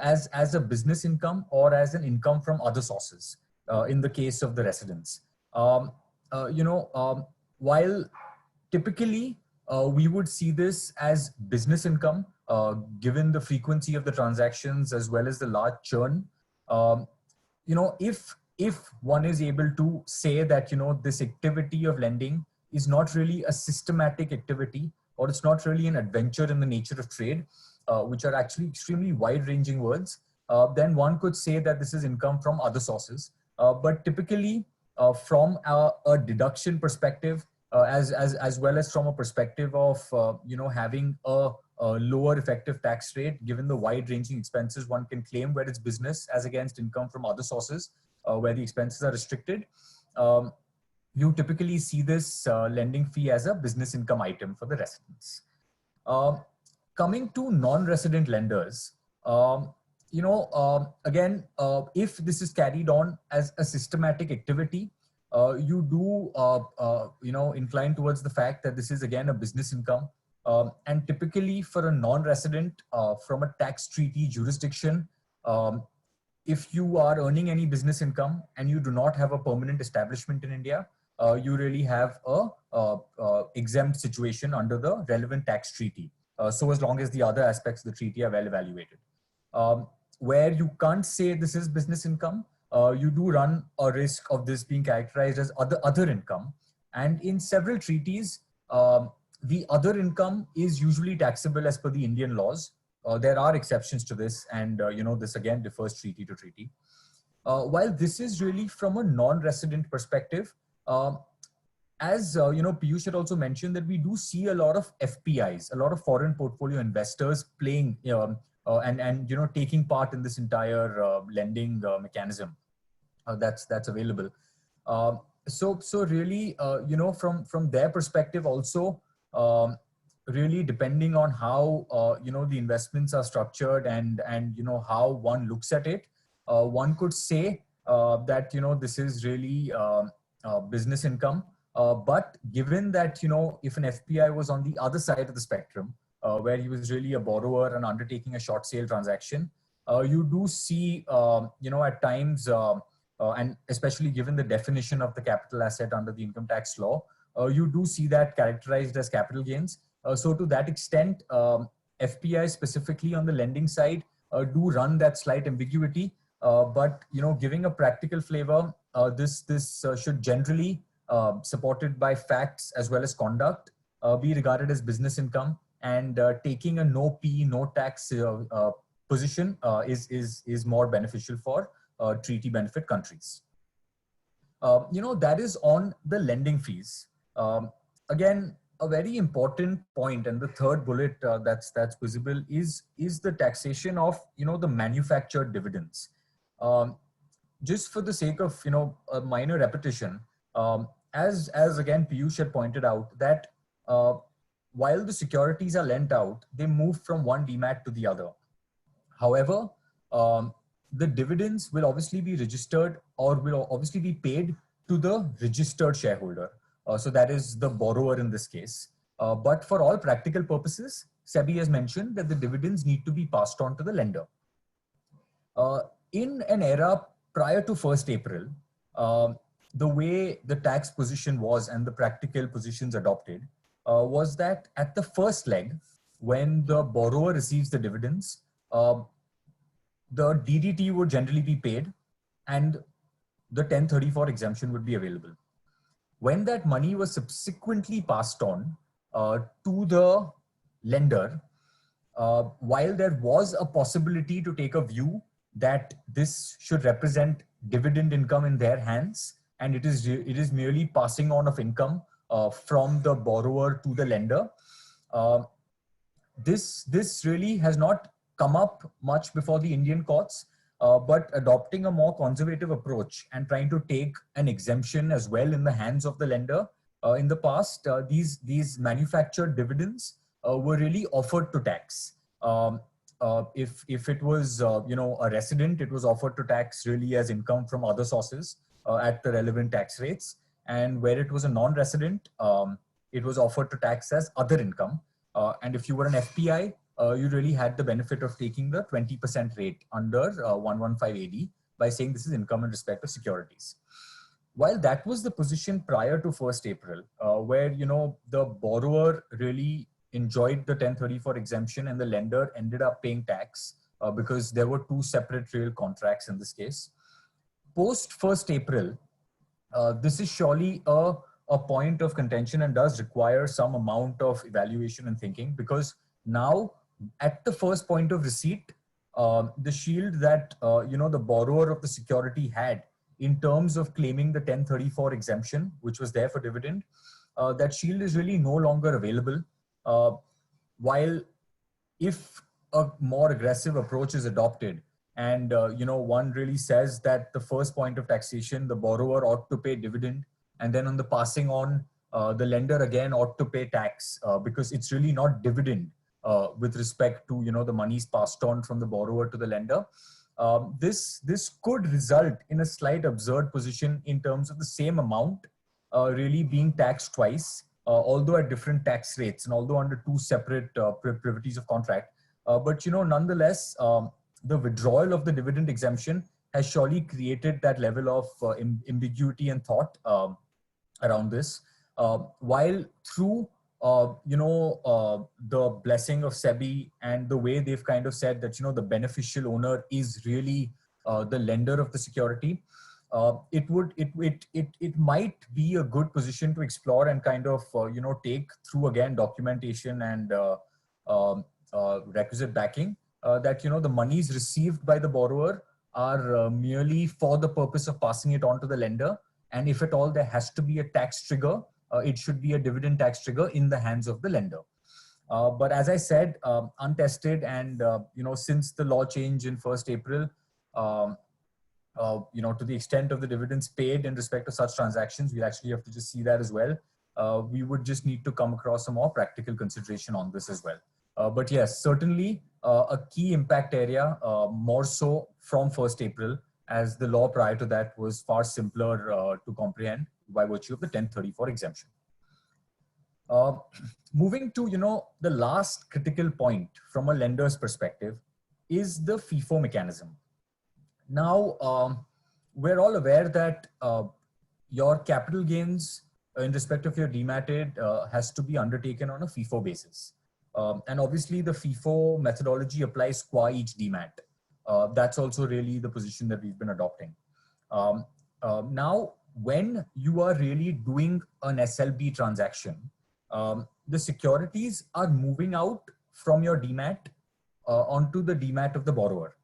as a business income or as an income from other sources in the case of the residents. While typically we would see this as business income, given the frequency of the transactions as well as the large churn, if one is able to say that, this activity of lending is not really a systematic activity, or it's not really an adventure in the nature of trade, which are actually extremely wide-ranging words, then one could say that this is income from other sources. But typically, from a deduction perspective, as well as from a perspective of having a lower effective tax rate, given the wide-ranging expenses one can claim where it's business as against income from other sources, where the expenses are restricted. You typically see this lending fee as a business income item for the residents. Coming to non-resident lenders, again, if this is carried on as a systematic activity, you do, incline towards the fact that this is again a business income. And typically for a non-resident from a tax treaty jurisdiction, if you are earning any business income and you do not have a permanent establishment in India, you really have a exempt situation under the relevant tax treaty. So as long as the other aspects of the treaty are well evaluated. Where you can't say this is business income, you do run a risk of this being characterized as other income. And in several treaties, the other income is usually taxable as per the Indian laws. There are exceptions to this, and this again differs treaty to treaty. While this is really from a non-resident perspective, as Piyush had also mentioned that we do see a lot of FPIs, a lot of foreign portfolio investors playing and taking part in this entire lending mechanism that's available. So really from their perspective also, really depending on how the investments are structured and how one looks at it, one could say that this is really business income. But given that if an FPI was on the other side of the spectrum, where he was really a borrower and undertaking a short sale transaction, you do see at times, and especially given the definition of the capital asset under the income tax law, you do see that characterized as capital gains. So to that extent, FPI specifically on the lending side do run that slight ambiguity. But giving a practical flavor, this should generally, supported by facts as well as conduct, be regarded as business income, and taking a no P, no tax position is more beneficial for treaty benefit countries. That is on the lending fees. Again, a very important point, and the third bullet that's visible is the taxation of the manufactured dividends. just for the sake of, a minor repetition, as again Piyush had pointed out, that while the securities are lent out, they move from one demat to the other. However, the dividends will obviously be registered, or will obviously be paid to the registered shareholder. So that is the borrower in this case. But for all practical purposes, SEBI has mentioned that the dividends need to be passed on to the lender. In an era prior to 1st April, the way the tax position was and the practical positions adopted was that at the first leg, when the borrower receives the dividends, the DDT would generally be paid and the 1034 exemption would be available. When that money was subsequently passed on to the lender, while there was a possibility to take a view that this should represent dividend income in their hands, and it is merely passing on of income from the borrower to the lender, this really has not come up much before the Indian courts, but adopting a more conservative approach and trying to take an exemption as well in the hands of the lender. In the past, these manufactured dividends were really offered to tax. If it was a resident, it was offered to tax really as income from other sources at the relevant tax rates, and where it was a non-resident, it was offered to tax as other income. And if you were an FPI, you really had the benefit of taking the 20% rate under 115 AD by saying this is income in respect of securities. While that was the position prior to 1st April, where the borrower really enjoyed the 1034 exemption and the lender ended up paying tax because there were two separate real contracts in this case. Post 1st April, this is surely a point of contention and does require some amount of evaluation and thinking, because now at the first point of receipt, the shield that the borrower of the security had in terms of claiming the 1034 exemption, which was there for dividend, that shield is really no longer available. While if a more aggressive approach is adopted, and one really says that the first point of taxation, the borrower ought to pay dividend, and then on the passing on, the lender again ought to pay tax because it's really not dividend with respect to the monies passed on from the borrower to the lender. This could result in a slight absurd position in terms of the same amount really being taxed twice, although at different tax rates and although under two separate privities of contract. But nonetheless, the withdrawal of the dividend exemption has surely created that level of ambiguity and thought around this. While through the blessing of SEBI and the way they've kind of said that the beneficial owner is really the lender of the security, it might be a good position to explore and kind of take through again documentation and requisite backing that the monies received by the borrower are merely for the purpose of passing it on to the lender, and if at all there has to be a tax trigger, it should be a dividend tax trigger in the hands of the lender. But as I said, untested, and since the law change in 1st April, to the extent of the dividends paid in respect of such transactions, we actually have to just see that as well. We would just need to come across a more practical consideration on this as well. But yes, certainly a key impact area, more so from 1st April, as the law prior to that was far simpler to comprehend by virtue of the 1034 exemption. Moving to, the last critical point from a lender's perspective is the FIFO mechanism. Now, we're all aware that your capital gains in respect of your dematted has to be undertaken on a FIFO basis. And obviously the FIFO methodology applies qua each demat. That's also really the position that we've been adopting. Now, when you are really doing an SLB transaction, the securities are moving out from your demat onto the demat of the borrower.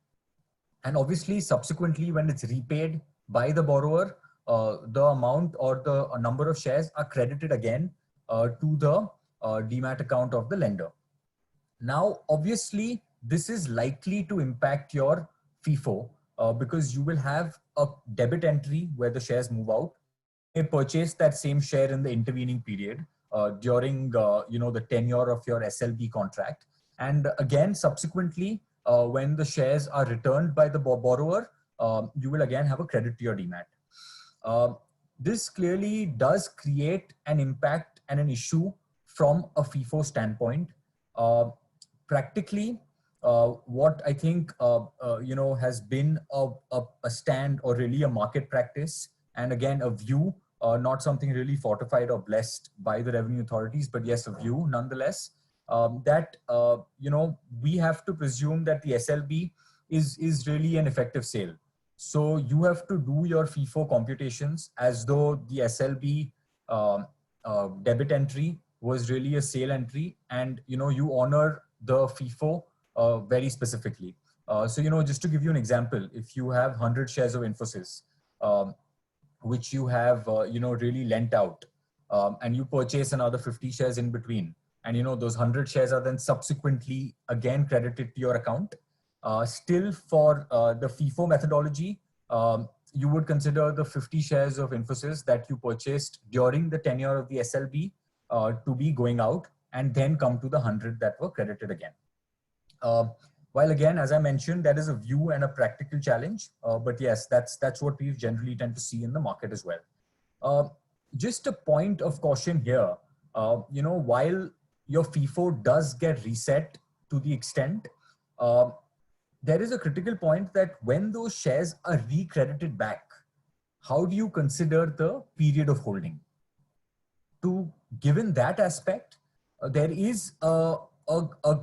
And obviously, subsequently, when it's repaid by the borrower, the amount or the number of shares are credited again to the demat account of the lender. Now, obviously, this is likely to impact your FIFO because you will have a debit entry where the shares move out. You may purchase that same share in the intervening period during the tenure of your SLB contract, and again subsequently when the shares are returned by the borrower, you will again have a credit to your demat. This clearly does create an impact and an issue from a FIFO standpoint. Practically, what I think has been a stand or really a market practice, and again a view, not something really fortified or blessed by the revenue authorities, but yes, a view nonetheless, that we have to presume that the SLB is really an effective sale. So you have to do your FIFO computations as though the SLB debit entry was really a sale entry, and you honor the FIFO very specifically. So just to give you an example, if you have 100 shares of Infosys, which you have really lent out, and you purchase another 50 shares in between, and those 100 shares are then subsequently again credited to your account, still for the FIFO methodology, you would consider the 50 shares of Infosys that you purchased during the tenure of the SLB to be going out, and then come to the 100 that were credited again. While again, as I mentioned, that is a view and a practical challenge, but yes, that's what we generally tend to see in the market as well. Just a point of caution here, while your FIFO does get reset to the extent, there is a critical point that when those shares are recredited back, how do you consider the period of holding? Given that aspect, there is a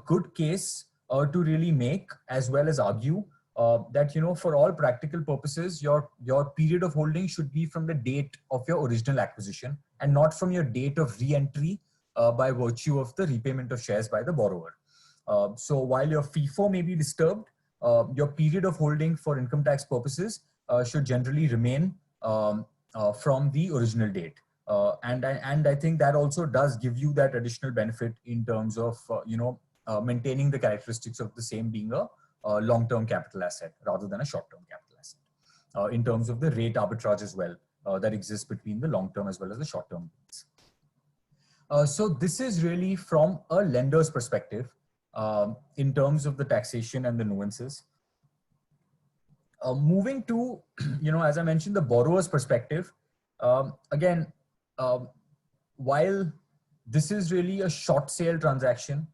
good case to really make, as well as argue that for all practical purposes, your period of holding should be from the date of your original acquisition and not from your date of re-entry by virtue of the repayment of shares by the borrower. So while your FIFO may be disturbed, your period of holding for income tax purposes should generally remain from the original date. And I think that also does give you that additional benefit in terms of maintaining the characteristics of the same being a long-term capital asset rather than a short-term capital asset, in terms of the rate arbitrage as well that exists between the long-term as well as the short-term rates. So this is really from a lender's perspective in terms of the taxation and the nuances. Moving to, as I mentioned, the borrower's perspective, again, while this is really a short sale transaction,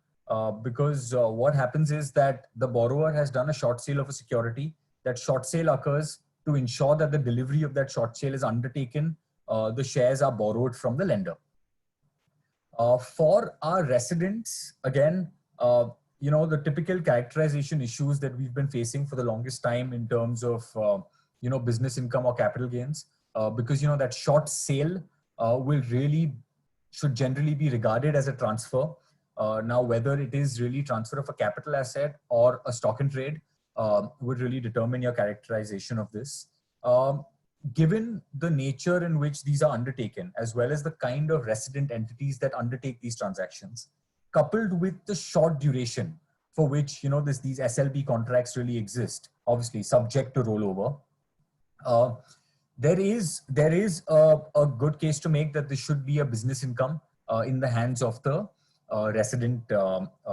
because what happens is that the borrower has done a short sale of a security. That short sale occurs to ensure that the delivery of that short sale is undertaken. The shares are borrowed from the lender. For our residents, again, the typical characterization issues that we've been facing for the longest time in terms of, business income or capital gains, because, that short sale should generally be regarded as a transfer. Now, whether it is really transfer of a capital asset or a stock and trade would really determine your characterization of this. Given the nature in which these are undertaken, as well as the kind of resident entities that undertake these transactions, coupled with the short duration for which these SLB contracts really exist, obviously subject to rollover, there is a good case to make that this should be a business income in the hands of the resident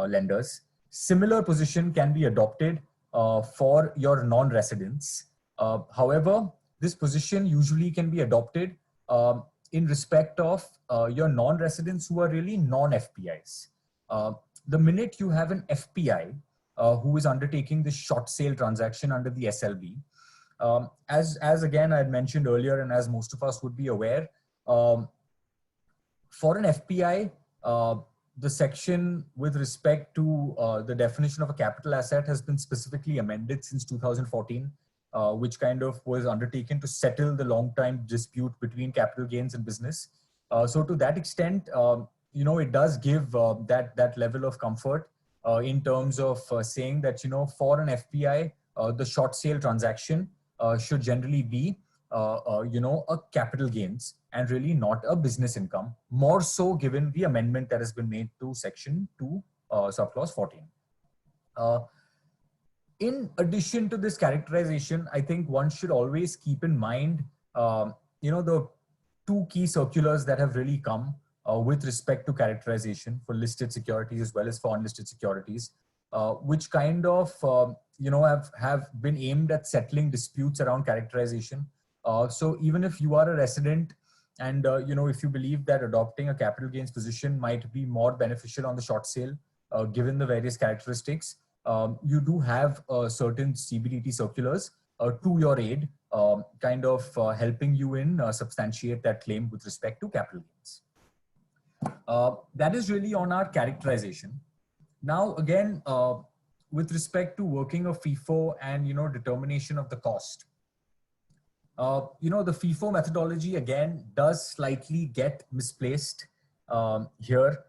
lenders. Similar position can be adopted for your non-residents. However, this position usually can be adopted in respect of your non-residents who are really non-FPIs. The minute you have an FPI who is undertaking this short sale transaction under the SLB, as again I had mentioned earlier, and as most of us would be aware, for an FPI, the section with respect to the definition of a capital asset has been specifically amended since 2014, which kind of was undertaken to settle the long-time dispute between capital gains and business. So to that extent, it does give that level of comfort in terms of saying that, for an FPI, the short sale transaction should generally be, a capital gains and really not a business income, more so given the amendment that has been made to section 2, subclause 14. In addition to this characterization, I think one should always keep in mind, the two key circulars that have really come with respect to characterization for listed securities as well as for unlisted securities, which kind of, have been aimed at settling disputes around characterization. So even if you are a resident and, if you believe that adopting a capital gains position might be more beneficial on the short sale, given the various characteristics, you do have certain CBDT circulars to your aid, helping you in substantiate that claim with respect to capital gains. That is really on our characterization. Now, again, with respect to working of FIFO and, determination of the cost, the FIFO methodology, again, does slightly get misplaced here,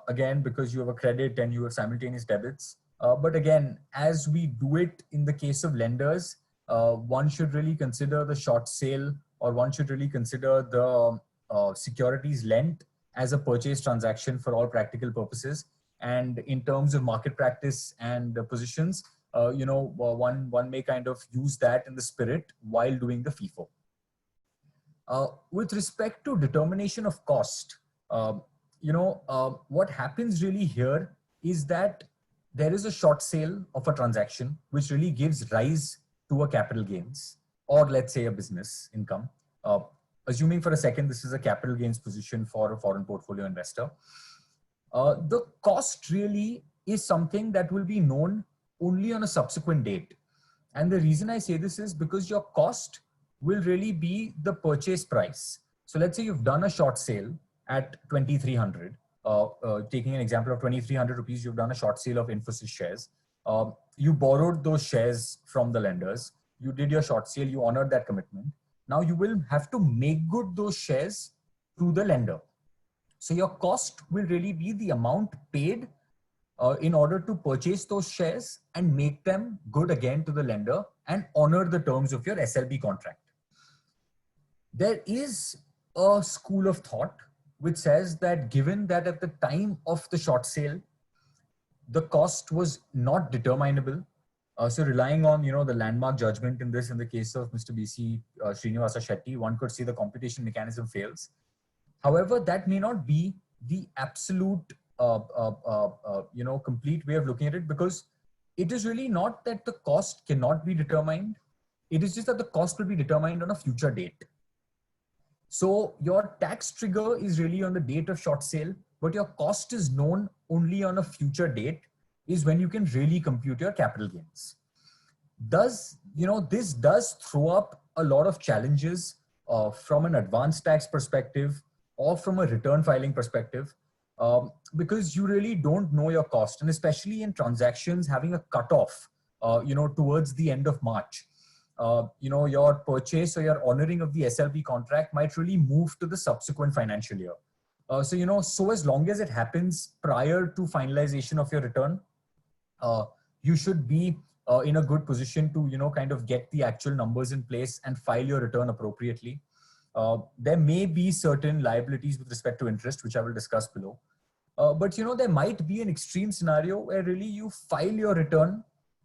again, because you have a credit and you have simultaneous debits. But again, as we do it in the case of lenders, one should really consider the short sale, or one should really consider the securities lent as a purchase transaction for all practical purposes. And in terms of market practice and positions, one may kind of use that in the spirit while doing the FIFO. With respect to determination of cost, what happens really here is that there is a short sale of a transaction which really gives rise to a capital gains, or let's say a business income. Assuming for a second this is a capital gains position for a foreign portfolio investor. The cost really is something that will be known only on a subsequent date. And the reason I say this is because your cost will really be the purchase price. So let's say you've done a short sale at 2,300. Taking an example of 2,300 rupees, you've done a short sale of Infosys shares. You borrowed those shares from the lenders. You did your short sale, you honored that commitment. Now you will have to make good those shares to the lender. So your cost will really be the amount paid in order to purchase those shares and make them good again to the lender and honor the terms of your SLB contract. There is a school of thought which says that given that at the time of the short sale, the cost was not determinable. So relying on, the landmark judgment in this, in the case of Mr. BC Srinivasa Shetty, one could say the computation mechanism fails. However, that may not be the absolute, complete way of looking at it, because it is really not that the cost cannot be determined. It is just that the cost will be determined on a future date. So your tax trigger is really on the date of short sale, but your cost is known only on a future date, is when you can really compute your capital gains. This does throw up a lot of challenges from an advanced tax perspective or from a return filing perspective, because you really don't know your cost, and especially in transactions having a cutoff, towards the end of March. Your purchase or your honoring of the SLB contract might really move to the subsequent financial year. So as long as it happens prior to finalization of your return, you should be in a good position to, kind of get the actual numbers in place and file your return appropriately. There may be certain liabilities with respect to interest, which I will discuss below. But, there might be an extreme scenario where really you file your return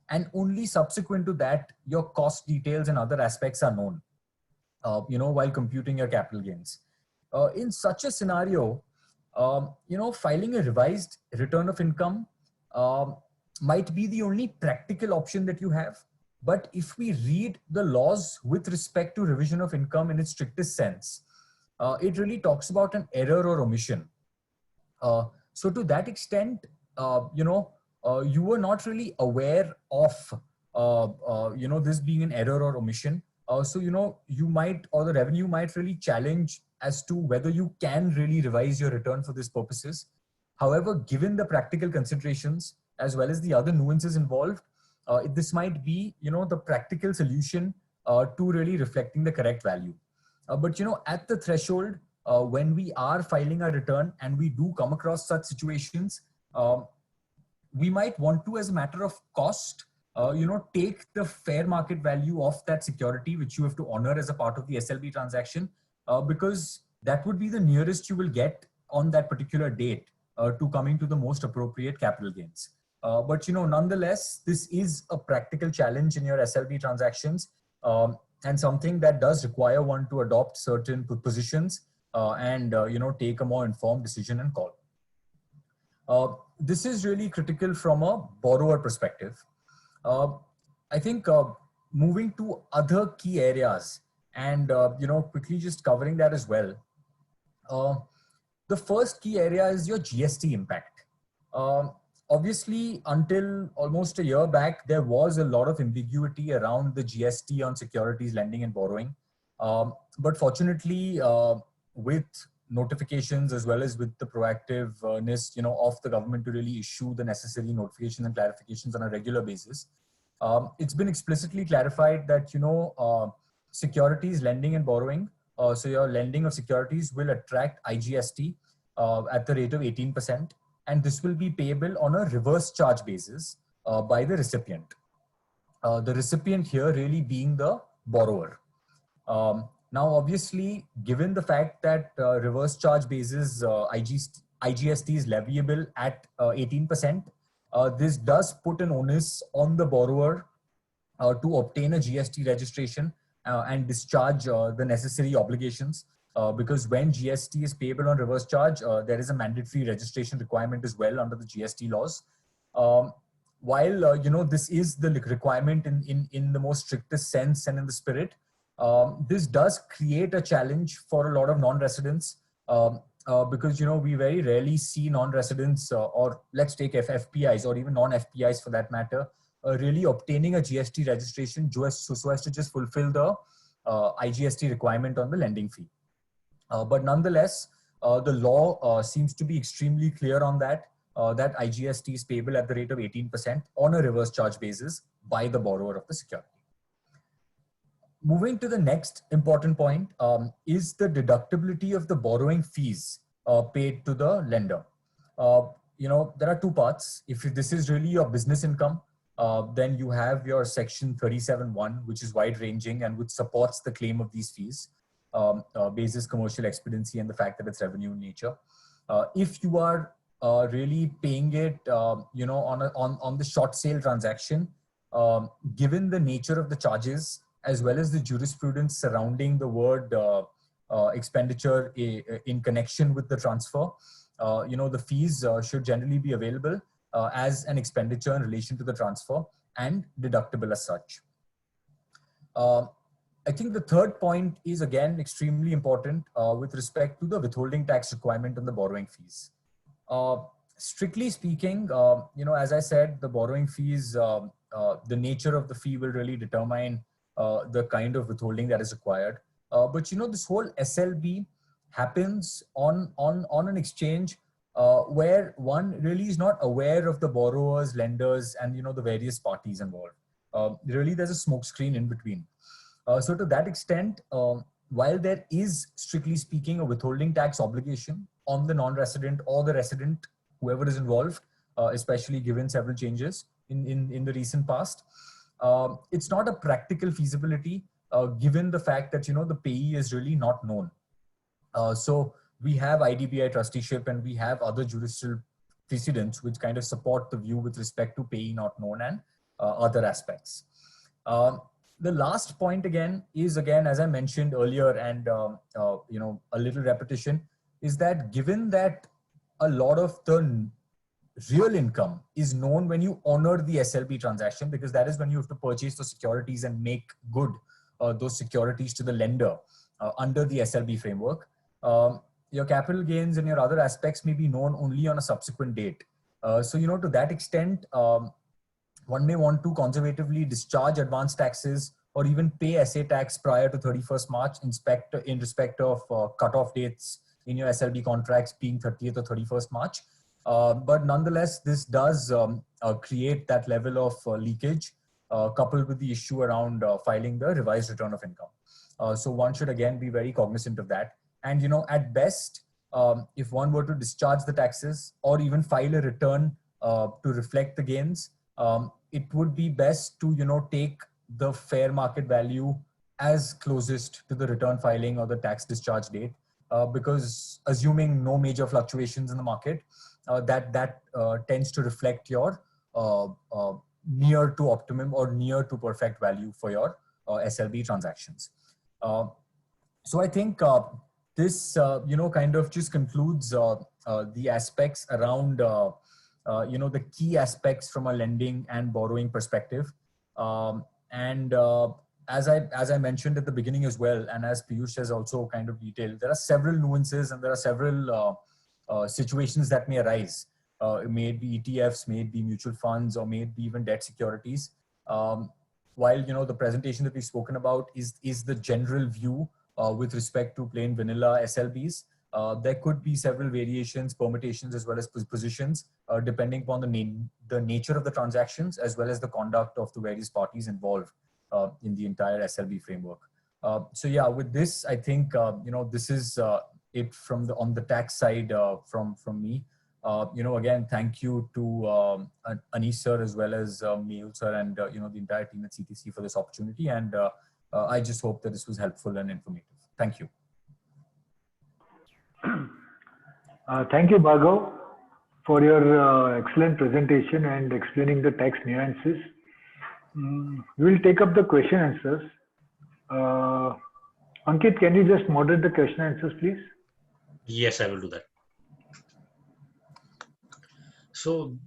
and only subsequent to that, your cost details and other aspects are known, while computing your capital gains. In such a scenario, filing a revised return of income might be the only practical option that you have. But if we read the laws with respect to revision of income in its strictest sense, it really talks about an error or omission. So to that extent, you were not really aware of, this being an error or omission. So, you might, or the revenue might really challenge as to whether you can really revise your return for these purposes. However, given the practical considerations, as well as the other nuances involved, this might be, the practical solution to really reflecting the correct value. But, at the threshold, when we are filing our return and we do come across such situations, we might want to, as a matter of cost, take the fair market value of that security, which you have to honor as a part of the SLB transaction, because that would be the nearest you will get on that particular date to coming to the most appropriate capital gains. But nonetheless, this is a practical challenge in your SLB transactions, and something that does require one to adopt certain positions and take a more informed decision and call. This is really critical from a borrower perspective. I think moving to other key areas and quickly just covering that as well. The first key area is your GST impact. Obviously, until almost a year back, there was a lot of ambiguity around the GST on securities lending and borrowing. But fortunately, with notifications as well as with the proactiveness, of the government to really issue the necessary notifications and clarifications on a regular basis, it's been explicitly clarified that securities lending and borrowing, so your lending of securities will attract IGST at the rate of 18%, and this will be payable on a reverse charge basis by the recipient. The recipient here really being the borrower. Now, obviously, given the fact that reverse charge basis IGST is leviable at 18%, this does put an onus on the borrower to obtain a GST registration and discharge the necessary obligations. Because when GST is payable on reverse charge, there is a mandatory registration requirement as well under the GST laws. While this is the requirement in the most strictest sense and in the spirit, this does create a challenge for a lot of non-residents because we very rarely see non-residents or let's take FPIs or even non-FPIs for that matter really obtaining a GST registration so as to just fulfill the IGST requirement on the lending fee. But nonetheless, the law seems to be extremely clear on that, that IGST is payable at the rate of 18% on a reverse charge basis by the borrower of the security. Moving to the next important point is the deductibility of the borrowing fees paid to the lender. There are two parts. If this is really your business income, then you have your section 37(1), which is wide ranging and which supports the claim of these fees. Basis commercial expediency and the fact that it's revenue in nature. If you are really paying it, on the short sale transaction, given the nature of the charges as well as the jurisprudence surrounding the word expenditure in connection with the transfer, the fees should generally be available as an expenditure in relation to the transfer and deductible as such. I think the third point is again extremely important with respect to the withholding tax requirement on the borrowing fees. Strictly speaking, as I said, the borrowing fees, the nature of the fee will really determine the kind of withholding that is required. But this whole SLB happens on an exchange where one really is not aware of the borrowers, lenders, and the various parties involved. Really, there's a smokescreen in between. So to that extent, while there is, strictly speaking, a withholding tax obligation on the non-resident or the resident, whoever is involved, especially given several changes in the recent past, it's not a practical feasibility given the fact that, the payee is really not known. So we have IDBI trusteeship and we have other judicial precedents which kind of support the view with respect to payee not known and other aspects. The last point is as I mentioned earlier, and a little repetition, is that given that a lot of the real income is known when you honor the SLB transaction, because that is when you have to purchase the securities and make good those securities to the lender under the SLB framework. Your capital gains and your other aspects may be known only on a subsequent date. So to that extent, one may want to conservatively discharge advance taxes or even pay SA tax prior to 31st March in respect of cutoff dates in your SLB contracts being 30th or 31st March. But nonetheless, this does create that level of leakage coupled with the issue around filing the revised return of income. So one should again be very cognizant of that. And at best, if one were to discharge the taxes or even file a return to reflect the gains, it would be best to take the fair market value as closest to the return filing or the tax discharge date, because assuming no major fluctuations in the market, that tends to reflect your near to optimum or near to perfect value for your SLB transactions. So I think this, kind of just concludes the aspects around, the key aspects from a lending and borrowing perspective. As I mentioned at the beginning as well, and as Piyush has also kind of detailed, there are several nuances and there are several situations that may arise. It may be ETFs, may it be mutual funds, or may it be even debt securities. While the presentation that we've spoken about is the general view with respect to plain vanilla SLBs, there could be several variations, permutations, as well as positions, depending upon the nature of the transactions, as well as the conduct of the various parties involved in the entire SLB framework. So yeah, with this, I think this is it from on the tax side from me. Again, thank you to Anish sir, as well as Mehul sir, and the entire team at CTC for this opportunity. And I just hope that this was helpful and informative. Thank you. Thank you, Bhargav, for your excellent presentation and explaining the tax nuances. We will take up the question answers. Ankit, can you just moderate the question answers, please? Yes, I will do that. So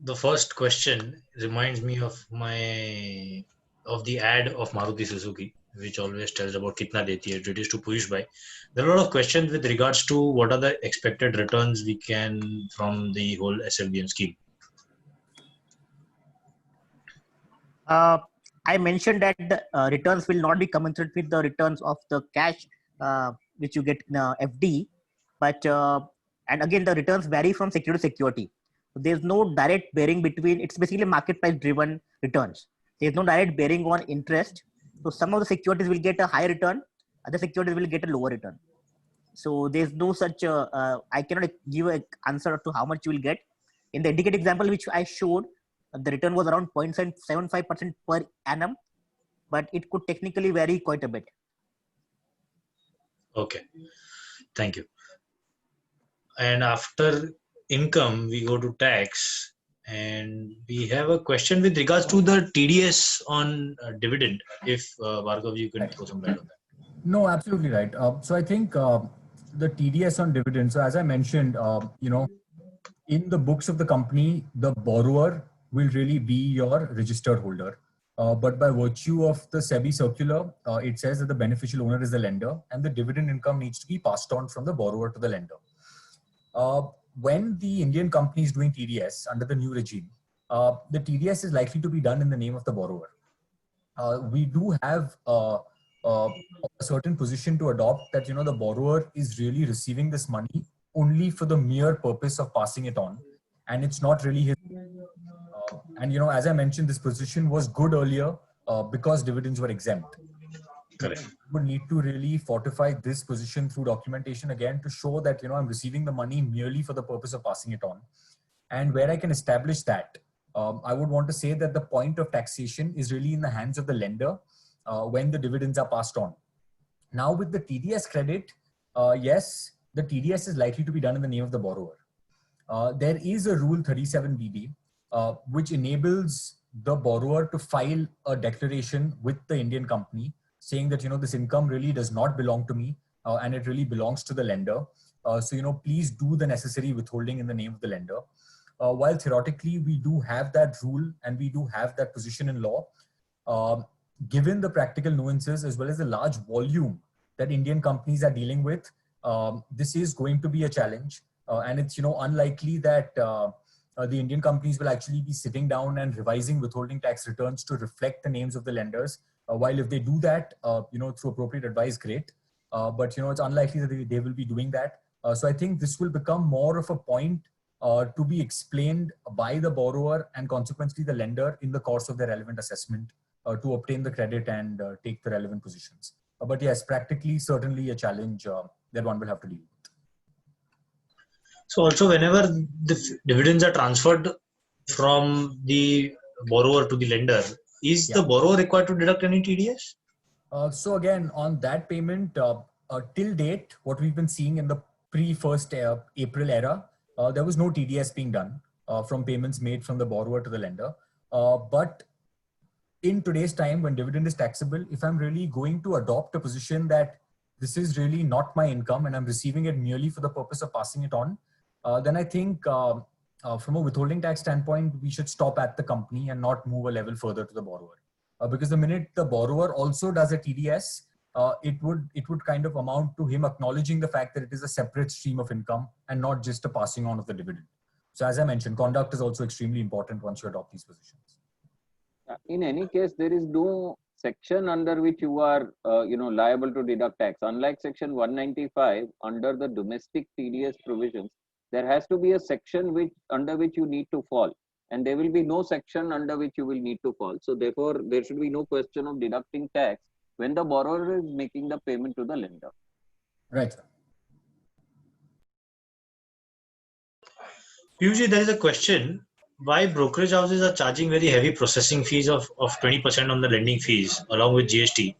the first question reminds me of the ad of Maruti Suzuki, which always tells about kitna deti hai. It is to Piyush bhai. There are a lot of questions with regards to what are the expected returns we can from the whole SLBM scheme. I mentioned that the returns will not be commensurate with the returns of the cash which you get in FD, but and again the returns vary from security to security. So there's no direct bearing between. It's basically market price driven returns. There's no direct bearing on interest. So some of the securities will get a higher return, other securities will get a lower return. So there's no such. I cannot give an answer to how much you will get. In the indicative example which I showed, the return was around 0.75% per annum, but it could technically vary quite a bit. Okay, thank you. And after income, we go to tax, and we have a question with regards to the TDS on dividend. If Bhargav, you can throw some light on that. No, absolutely right. So I think the TDS on dividends. So as I mentioned, in the books of the company, the borrower will really be your registered holder. But by virtue of the SEBI circular, it says that the beneficial owner is the lender, and the dividend income needs to be passed on from the borrower to the lender. When the Indian company is doing TDS under the new regime, the TDS is likely to be done in the name of the borrower. We do have a certain position to adopt that, the borrower is really receiving this money only for the mere purpose of passing it on, and it's not really his. And as I mentioned, this position was good earlier because dividends were exempt. Correct. We would need to really fortify this position through documentation again to show that I'm receiving the money merely for the purpose of passing it on. And where I can establish that, I would want to say that the point of taxation is really in the hands of the lender when the dividends are passed on. Now with the TDS credit, yes, the TDS is likely to be done in the name of the borrower. There is a rule 37BB which enables the borrower to file a declaration with the Indian company saying that, this income really does not belong to me and it really belongs to the lender. So, please do the necessary withholding in the name of the lender. While theoretically we do have that rule and we do have that position in law, given the practical nuances as well as the large volume that Indian companies are dealing with, this is going to be a challenge. And it's, unlikely that the Indian companies will actually be sitting down and revising withholding tax returns to reflect the names of the lenders. While if they do that, through appropriate advice, great. But, it's unlikely that they will be doing that. So I think this will become more of a point to be explained by the borrower and consequently the lender in the course of their relevant assessment to obtain the credit and take the relevant positions. But yes, practically, certainly a challenge that one will have to deal with. So also whenever the dividends are transferred from the borrower to the lender, is the borrower required to deduct any TDS? So again, on that payment, till date, what we've been seeing in the pre-1st April era, there was no TDS being done. from payments made from the borrower to the lender. But in today's time, when dividend is taxable, if I'm really going to adopt a position that this is really not my income and I'm receiving it merely for the purpose of passing it on, then I think from a withholding tax standpoint, we should stop at the company and not move a level further to the borrower. Because the minute the borrower also does a TDS, it would kind of amount to him acknowledging the fact that it is a separate stream of income and not just a passing on of the dividend. So as I mentioned, conduct is also extremely important once you adopt these positions. In any case, there is no section under which you are liable to deduct tax. Unlike section 195, under the domestic TDS provisions, there has to be a section under which you need to fall, and there will be no section under which you will need to fall. So therefore, there should be no question of deducting tax when the borrower is making the payment to the lender. Right. Usually there is a question why brokerage houses are charging very heavy processing fees of 20% on the lending fees along with GST.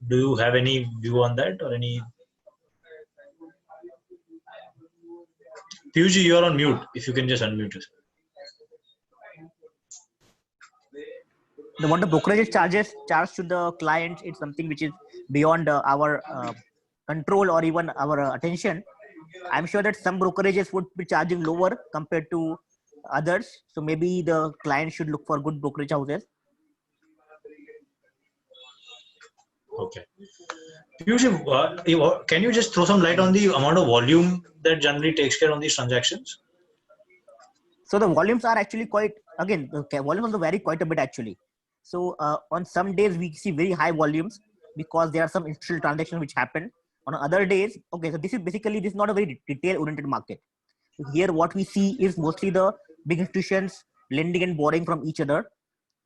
Do you have any view on that or any? Piyush, you are on mute. If you can just unmute yourself. What the brokerage charges charged to the client, it's something which is beyond our control or even our attention. I'm sure that some brokerages would be charging lower compared to others. So maybe the client should look for good brokerage houses. Okay. Piyush, can you just throw some light on the amount of volume that generally takes care on these transactions? So the volumes are actually quite, again, the volumes also vary quite a bit actually. So on some days we see very high volumes because there are some institutional transactions which happen. On other days, okay, so this is not a very detail oriented market. Here what we see is mostly the big institutions lending and borrowing from each other.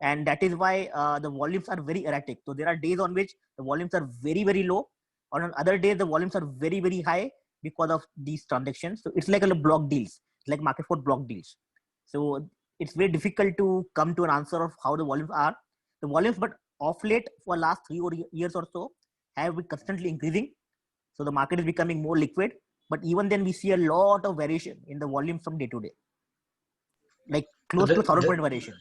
And that is why the volumes are very erratic. So there are days on which the volumes are very, very low. On other days, the volumes are very, very high because of these transactions. So it's like a block deals, like market for block deals. So it's very difficult to come to an answer of how the volumes are. The volumes, but off late for last 3 years or so, have been constantly increasing. So the market is becoming more liquid. But even then, we see a lot of variation in the volume from day to day, like close to 1,000% variation.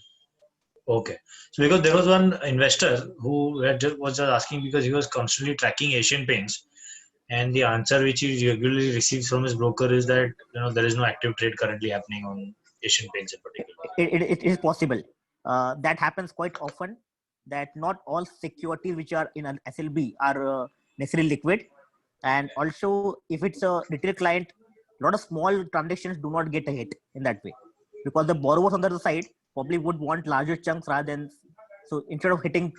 Okay. So because there was one investor who was just asking because he was constantly tracking Asian Paints, and the answer which he regularly receives from his broker is that there is no active trade currently happening on Asian Paints in particular. It is possible. That happens quite often. That not all securities which are in an SLB are necessarily liquid, and also if it's a retail client, a lot of small transactions do not get a hit in that way because the borrowers on the other side probably would want larger chunks rather than, so instead of hitting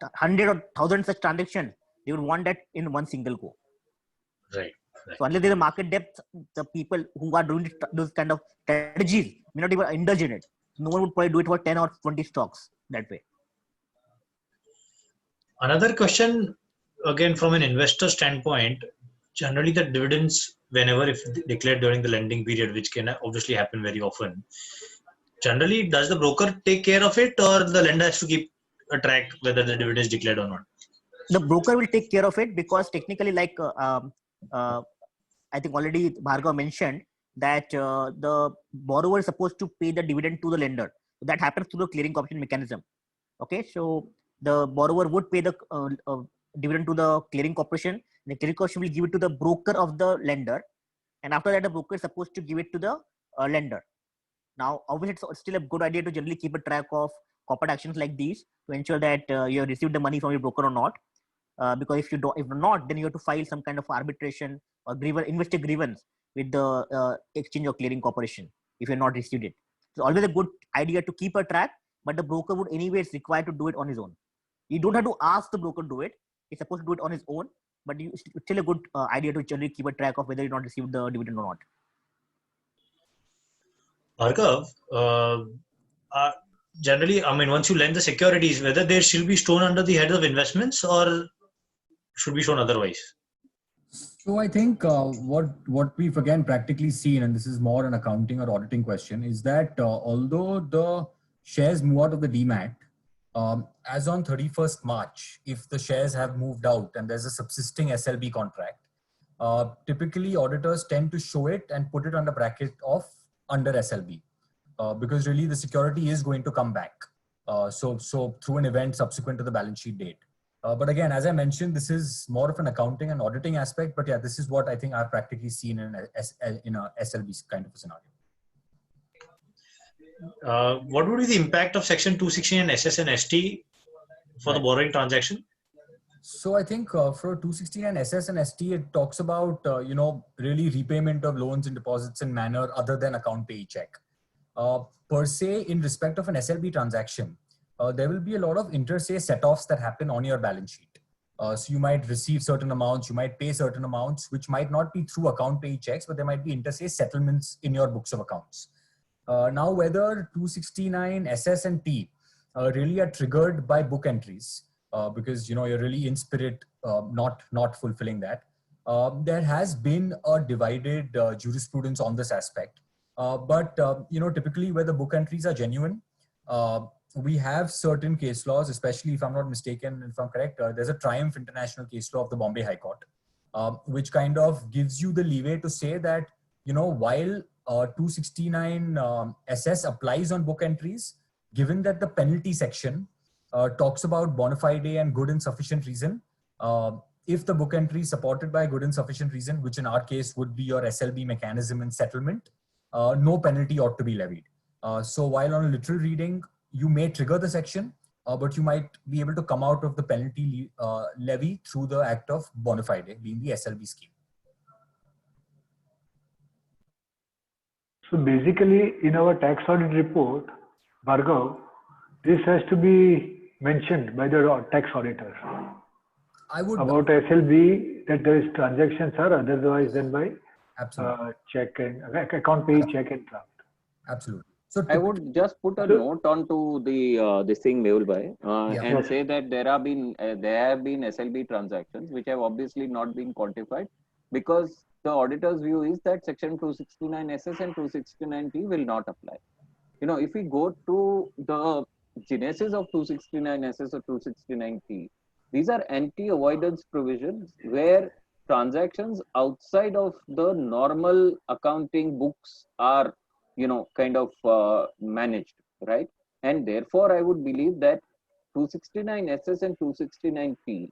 100 or 1,000 such transactions, they would want that in one single go. Right. So unless there's a market depth, the people who are doing those kind of strategies may not even indulge in it. No one would probably do it for 10 or 20 stocks that way. Another question, again from an investor standpoint, generally the dividends, whenever if declared during the lending period, which can obviously happen very often, generally does the broker take care of it or the lender has to keep a track whether the dividend is declared or not? The broker will take care of it because technically, like I think already Bhargav mentioned that the borrower is supposed to pay the dividend to the lender. So that happens through the clearing corporation mechanism. Okay, so the borrower would pay the dividend to the clearing corporation. The clearing corporation will give it to the broker of the lender, and after that, the broker is supposed to give it to the lender. Now, obviously, it's still a good idea to generally keep a track of corporate actions like these to ensure that you have received the money from your broker or not. Because if not, then you have to file some kind of arbitration or investor grievance with the exchange or clearing corporation if you have not received it. It's always a good idea to keep a track, but the broker would anyways require to do it on his own. You don't have to ask the broker to do it. He's supposed to do it on his own, but it's still a good idea to generally keep a track of whether you not received the dividend or not. Bhargav, generally, I mean, once you lend the securities, whether they should be shown under the head of investments or should be shown otherwise? So I think what we've again practically seen, and this is more an accounting or auditing question, is that although the shares move out of the DMAT, as on 31st March, if the shares have moved out and there's a subsisting SLB contract, typically auditors tend to show it and put it under bracket of under SLB. because really the security is going to come back. So through an event subsequent to the balance sheet date. But again, as I mentioned, this is more of an accounting and auditing aspect. But yeah, this is what I think I've practically seen in a SLB kind of a scenario. What would be the impact of Section 216 and SS and ST for the borrowing transaction? So I think for 216 and SS and ST, it talks about, really repayment of loans and deposits in manner other than account pay check. Per se, in respect of an SLB transaction, there will be a lot of inter-se set-offs that happen on your balance sheet. So you might receive certain amounts, you might pay certain amounts, which might not be through account pay checks, but there might be inter-se settlements in your books of accounts. Now, whether 269 SS and T really are triggered by book entries, because you're really in spirit not fulfilling that. There has been a divided jurisprudence on this aspect. But typically where the book entries are genuine, we have certain case laws, especially if I'm not mistaken, if I'm correct, there's a Triumph International case law of the Bombay High Court, which kind of gives you the leeway to say that, while 269 SS applies on book entries, given that the penalty section talks about bona fide and good and sufficient reason, if the book entry is supported by good and sufficient reason, which in our case would be your SLB mechanism and settlement, no penalty ought to be levied. So while on a literal reading, you may trigger the section, but you might be able to come out of the penalty levy through the act of bona fide, being the SLB scheme. So basically, in our tax audit report, Bhargav, this has to be mentioned by the tax auditor. I would about SLB, that there is transactions are otherwise than by check and account pay check and draft. Absolutely. So I would just put a note onto the this thing, Mehul bhai, and say that there have been SLB transactions which have obviously not been quantified, because the auditor's view is that Section 269 SS and 269 T will not apply. If we go to the genesis of 269 SS or 269 T, these are anti-avoidance provisions where transactions outside of the normal accounting books are managed, right? And therefore, I would believe that 269 SS and 269 T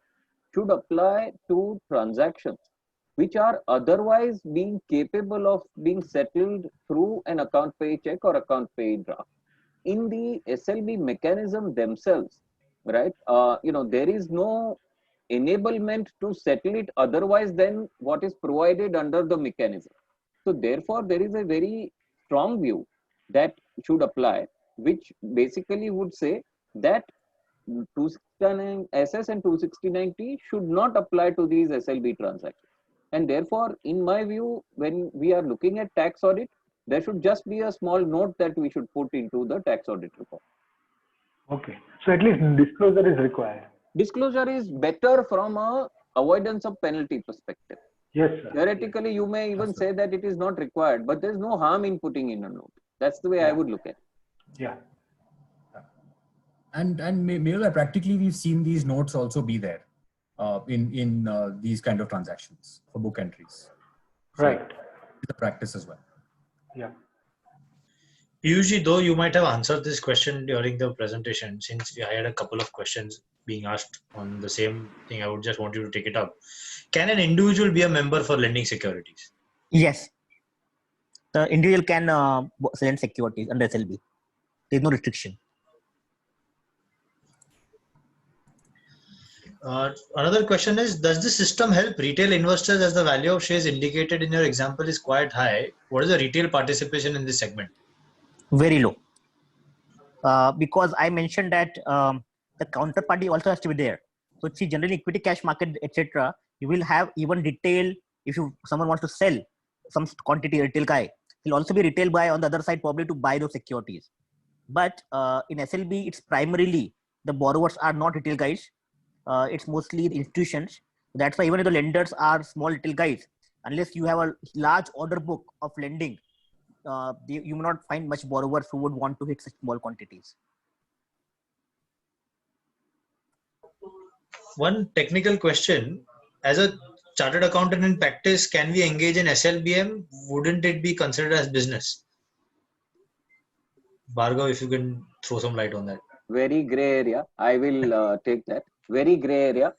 should apply to transactions which are otherwise being capable of being settled through an account pay check or account pay draft. In the SLB mechanism themselves, right? There is no enablement to settle it otherwise than what is provided under the mechanism. So therefore, there is a very strong view that should apply, which basically would say that 269 SS and 269 T should not apply to these SLB transactions. And therefore, in my view, when we are looking at tax audit, there should just be a small note that we should put into the tax audit report. Okay. So at least disclosure is required. Disclosure is better from a avoidance of penalty perspective. Yes, sir. Theoretically, you may even say that it is not required, but there is no harm in putting in a note. That's the way I would look at it. Yeah. And Mehul, practically we've seen these notes also be there in these kind of transactions for book entries. So right. It's a practice as well. Yeah. Usually, though, you might have answered this question during the presentation, since I had a couple of questions being asked on the same thing. I would just want you to take it up. Can an individual be a member for lending securities? Yes. The individual can lend securities under SLB. There is no restriction. Another question is, does the system help retail investors as the value of shares indicated in your example is quite high? What is the retail participation in this segment? Very low. Because I mentioned that the counterparty also has to be there. So see, generally equity, cash market, etc. You will have even retail. If someone wants to sell some quantity, retail guy, he'll also be retail guy on the other side probably to buy those securities. But in SLB, it's primarily the borrowers are not retail guys. It's mostly the institutions. That's why even if the lenders are small retail guys, unless you have a large order book of lending, you may not find much borrowers who would want to hit such small quantities. One technical question. As a chartered accountant in practice, can we engage in SLBM? Wouldn't it be considered as business? Bhargav, if you can throw some light on that. Very gray area. I will take that. Very gray area.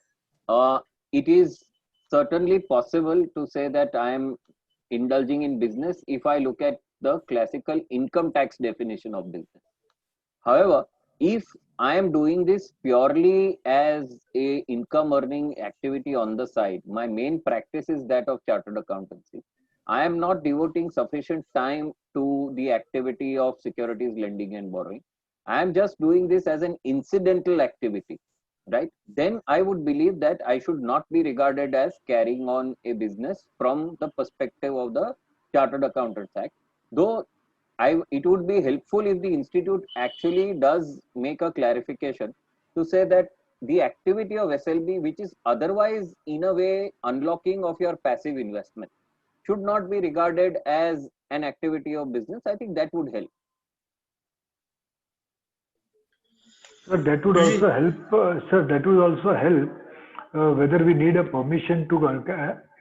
It is certainly possible to say that I am indulging in business if I look at the classical income tax definition of business. However, if I am doing this purely as a income earning activity on the side, my main practice is that of chartered accountancy. I am not devoting sufficient time to the activity of securities lending and borrowing. I am just doing this as an incidental activity, right? Then I would believe that I should not be regarded as carrying on a business from the perspective of the Chartered Accountants Act. Though it would be helpful if the institute actually does make a clarification to say that the activity of SLB, which is otherwise in a way unlocking of your passive investment, should not be regarded as an activity of business. I think that would help. Sir, that would also help. Sir, that would also help whether we need a permission to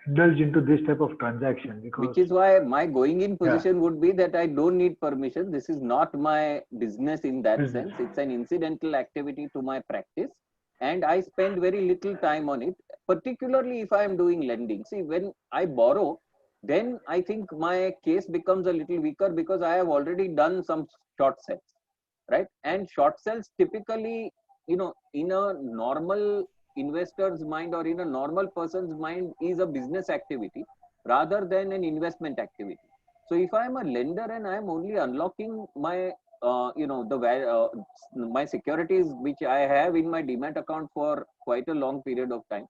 indulge into this type of transaction. Because which is why my going in position would be that I don't need permission. This is not my business in that sense. It's an incidental activity to my practice, and I spend very little time on it, particularly if I am doing lending. See, when I borrow, then I think my case becomes a little weaker because I have already done some short sales, right? And short sales typically, in a normal investor's mind or in a normal person's mind, is a business activity rather than an investment activity. So if I am a lender and I am only unlocking my my securities which I have in my demat account for quite a long period of time,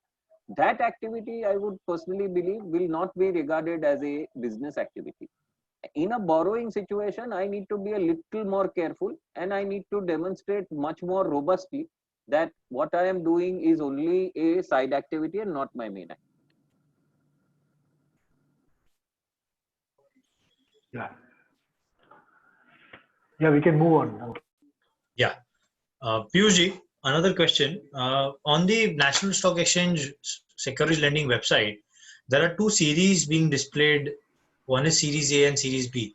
that activity I would personally believe will not be regarded as a business activity. In a borrowing situation, I need to be a little more careful and I need to demonstrate much more robustly that what I am doing is only a side activity and not my main activity. Yeah, we can move on. Yeah. Piyush, another question. On the National Stock Exchange Securities Lending website, there are two series being displayed. One is Series A and Series B.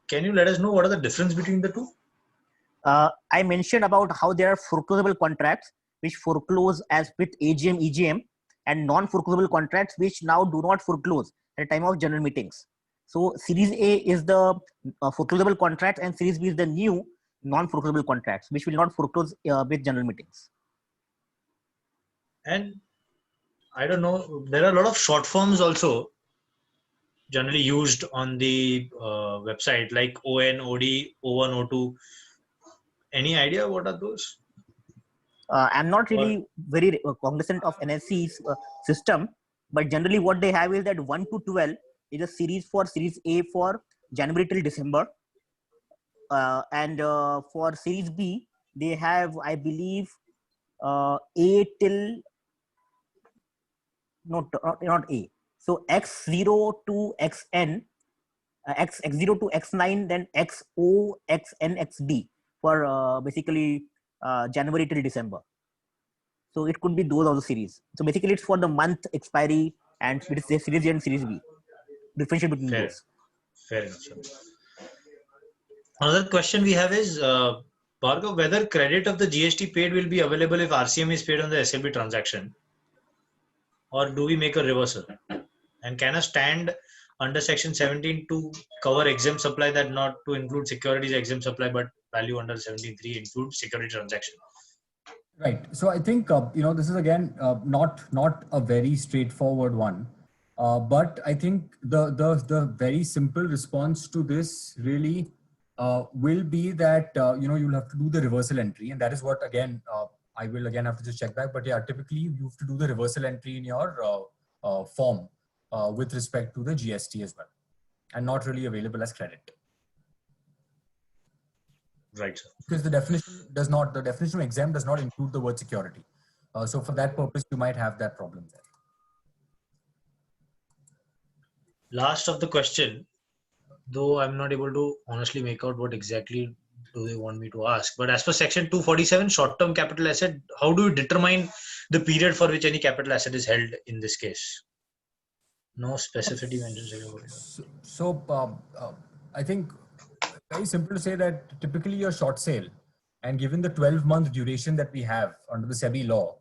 Can you let us know what are the difference between the two? I mentioned about how there are foreclosable contracts which foreclose as with AGM, EGM, and non-foreclosable contracts which now do not foreclose at the time of general meetings. So Series A is the foreclosable contract and Series B is the new non-foreclosable contracts which will not foreclose with general meetings. And I don't know, there are a lot of short forms also generally used on the website like ON, OD, O1, O2. Any idea what are those? I'm not really very cognizant of NSE's system, but generally what they have is that 1 to 12 is a series for Series A for January till December. And for Series B, they have, I believe, A till, not A. So X0 to XN, X0 to X9, then XO, XN, XD for basically January till December. So it could be those of the series. So basically it's for the month expiry and it is Series A and Series B. Differentiate between those. Fair enough, sir. Another question we have is, Bhargav, whether credit of the GST paid will be available if RCM is paid on the SLB transaction, or do we make a reversal? And can a stand under section 17 to cover exempt supply that not to include securities exempt supply, but value under 17.3 include security transaction? Right. So I think, this is again, not a very straightforward one. But I think the very simple response to this really will be that, you'll have to do the reversal entry. And that is what, again, I will again have to just check back. But yeah, typically you have to do the reversal entry in your form with respect to the GST as well, and not really available as credit. Right, sir. Because the definition of exempt does not include the word security. So for that purpose, you might have that problem there. Last of the question, though I'm not able to honestly make out what exactly do they want me to ask. But as per section 247, short-term capital asset, how do you determine the period for which any capital asset is held in this case? No specificity mentioned. So I think very simple to say that typically your short sale, and given the 12-month duration that we have under the SEBI law,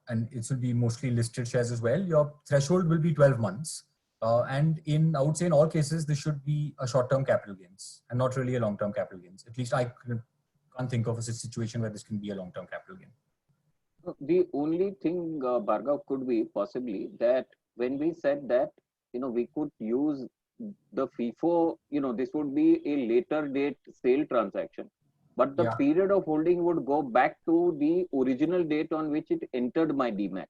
and it will be mostly listed shares as well, your threshold will be 12 months. And I would say in all cases, this should be a short-term capital gains and not really a long-term capital gains. At least I can't think of a situation where this can be a long-term capital gain. The only thing, Bhargav, could be possibly that when we said that, we could use the FIFO, this would be a later date sale transaction, but the period of holding would go back to the original date on which it entered my DMAT,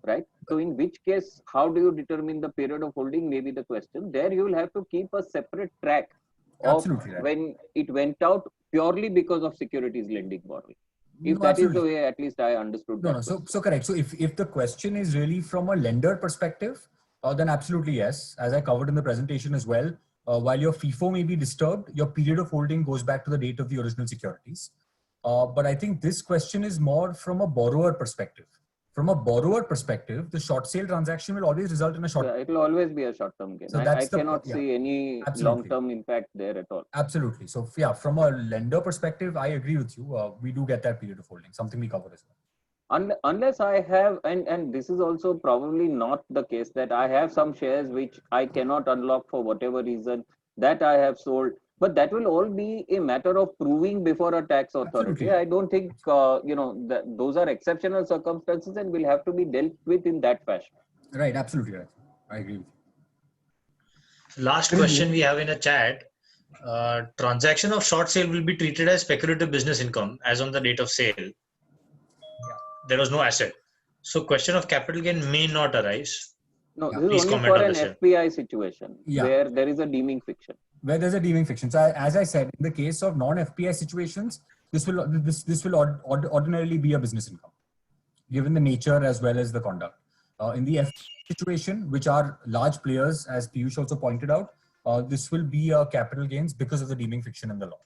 right? So in which case, how do you determine the period of holding may be the question. There you will have to keep a separate track of when it went out purely because of securities lending borrowing. If that is the way, at least I understood. So correct. So if the question is really from a lender perspective, then absolutely yes. As I covered in the presentation as well, while your FIFO may be disturbed, your period of holding goes back to the date of the original securities. But I think this question is more from a borrower perspective. From a borrower perspective, the short sale transaction will always result in a short. It will always be a short-term gain. So I cannot see any long-term impact there at all. Absolutely. So yeah, from a lender perspective, I agree with you. We do get that period of holding, something we cover as well. Unless I have, and this is also probably not the case, that I have some shares which I cannot unlock for whatever reason that I have sold, but that will all be a matter of proving before a tax authority. Absolutely. I don't think, that those are exceptional circumstances and will have to be dealt with in that fashion. Right. Absolutely right. I agree with you. Last question we have in a chat. Transaction of short sale will be treated as speculative business income as on the date of sale. There was no asset. So question of capital gain may not arise. No, this is only for an FPI situation where there is a deeming fiction. Where there's a deeming fiction. So as I said, in the case of non-FPI situations, this will ordinarily be a business income, given the nature as well as the conduct. In the FPI situation, which are large players, as Piyush also pointed out, this will be a capital gains because of the deeming fiction in the law.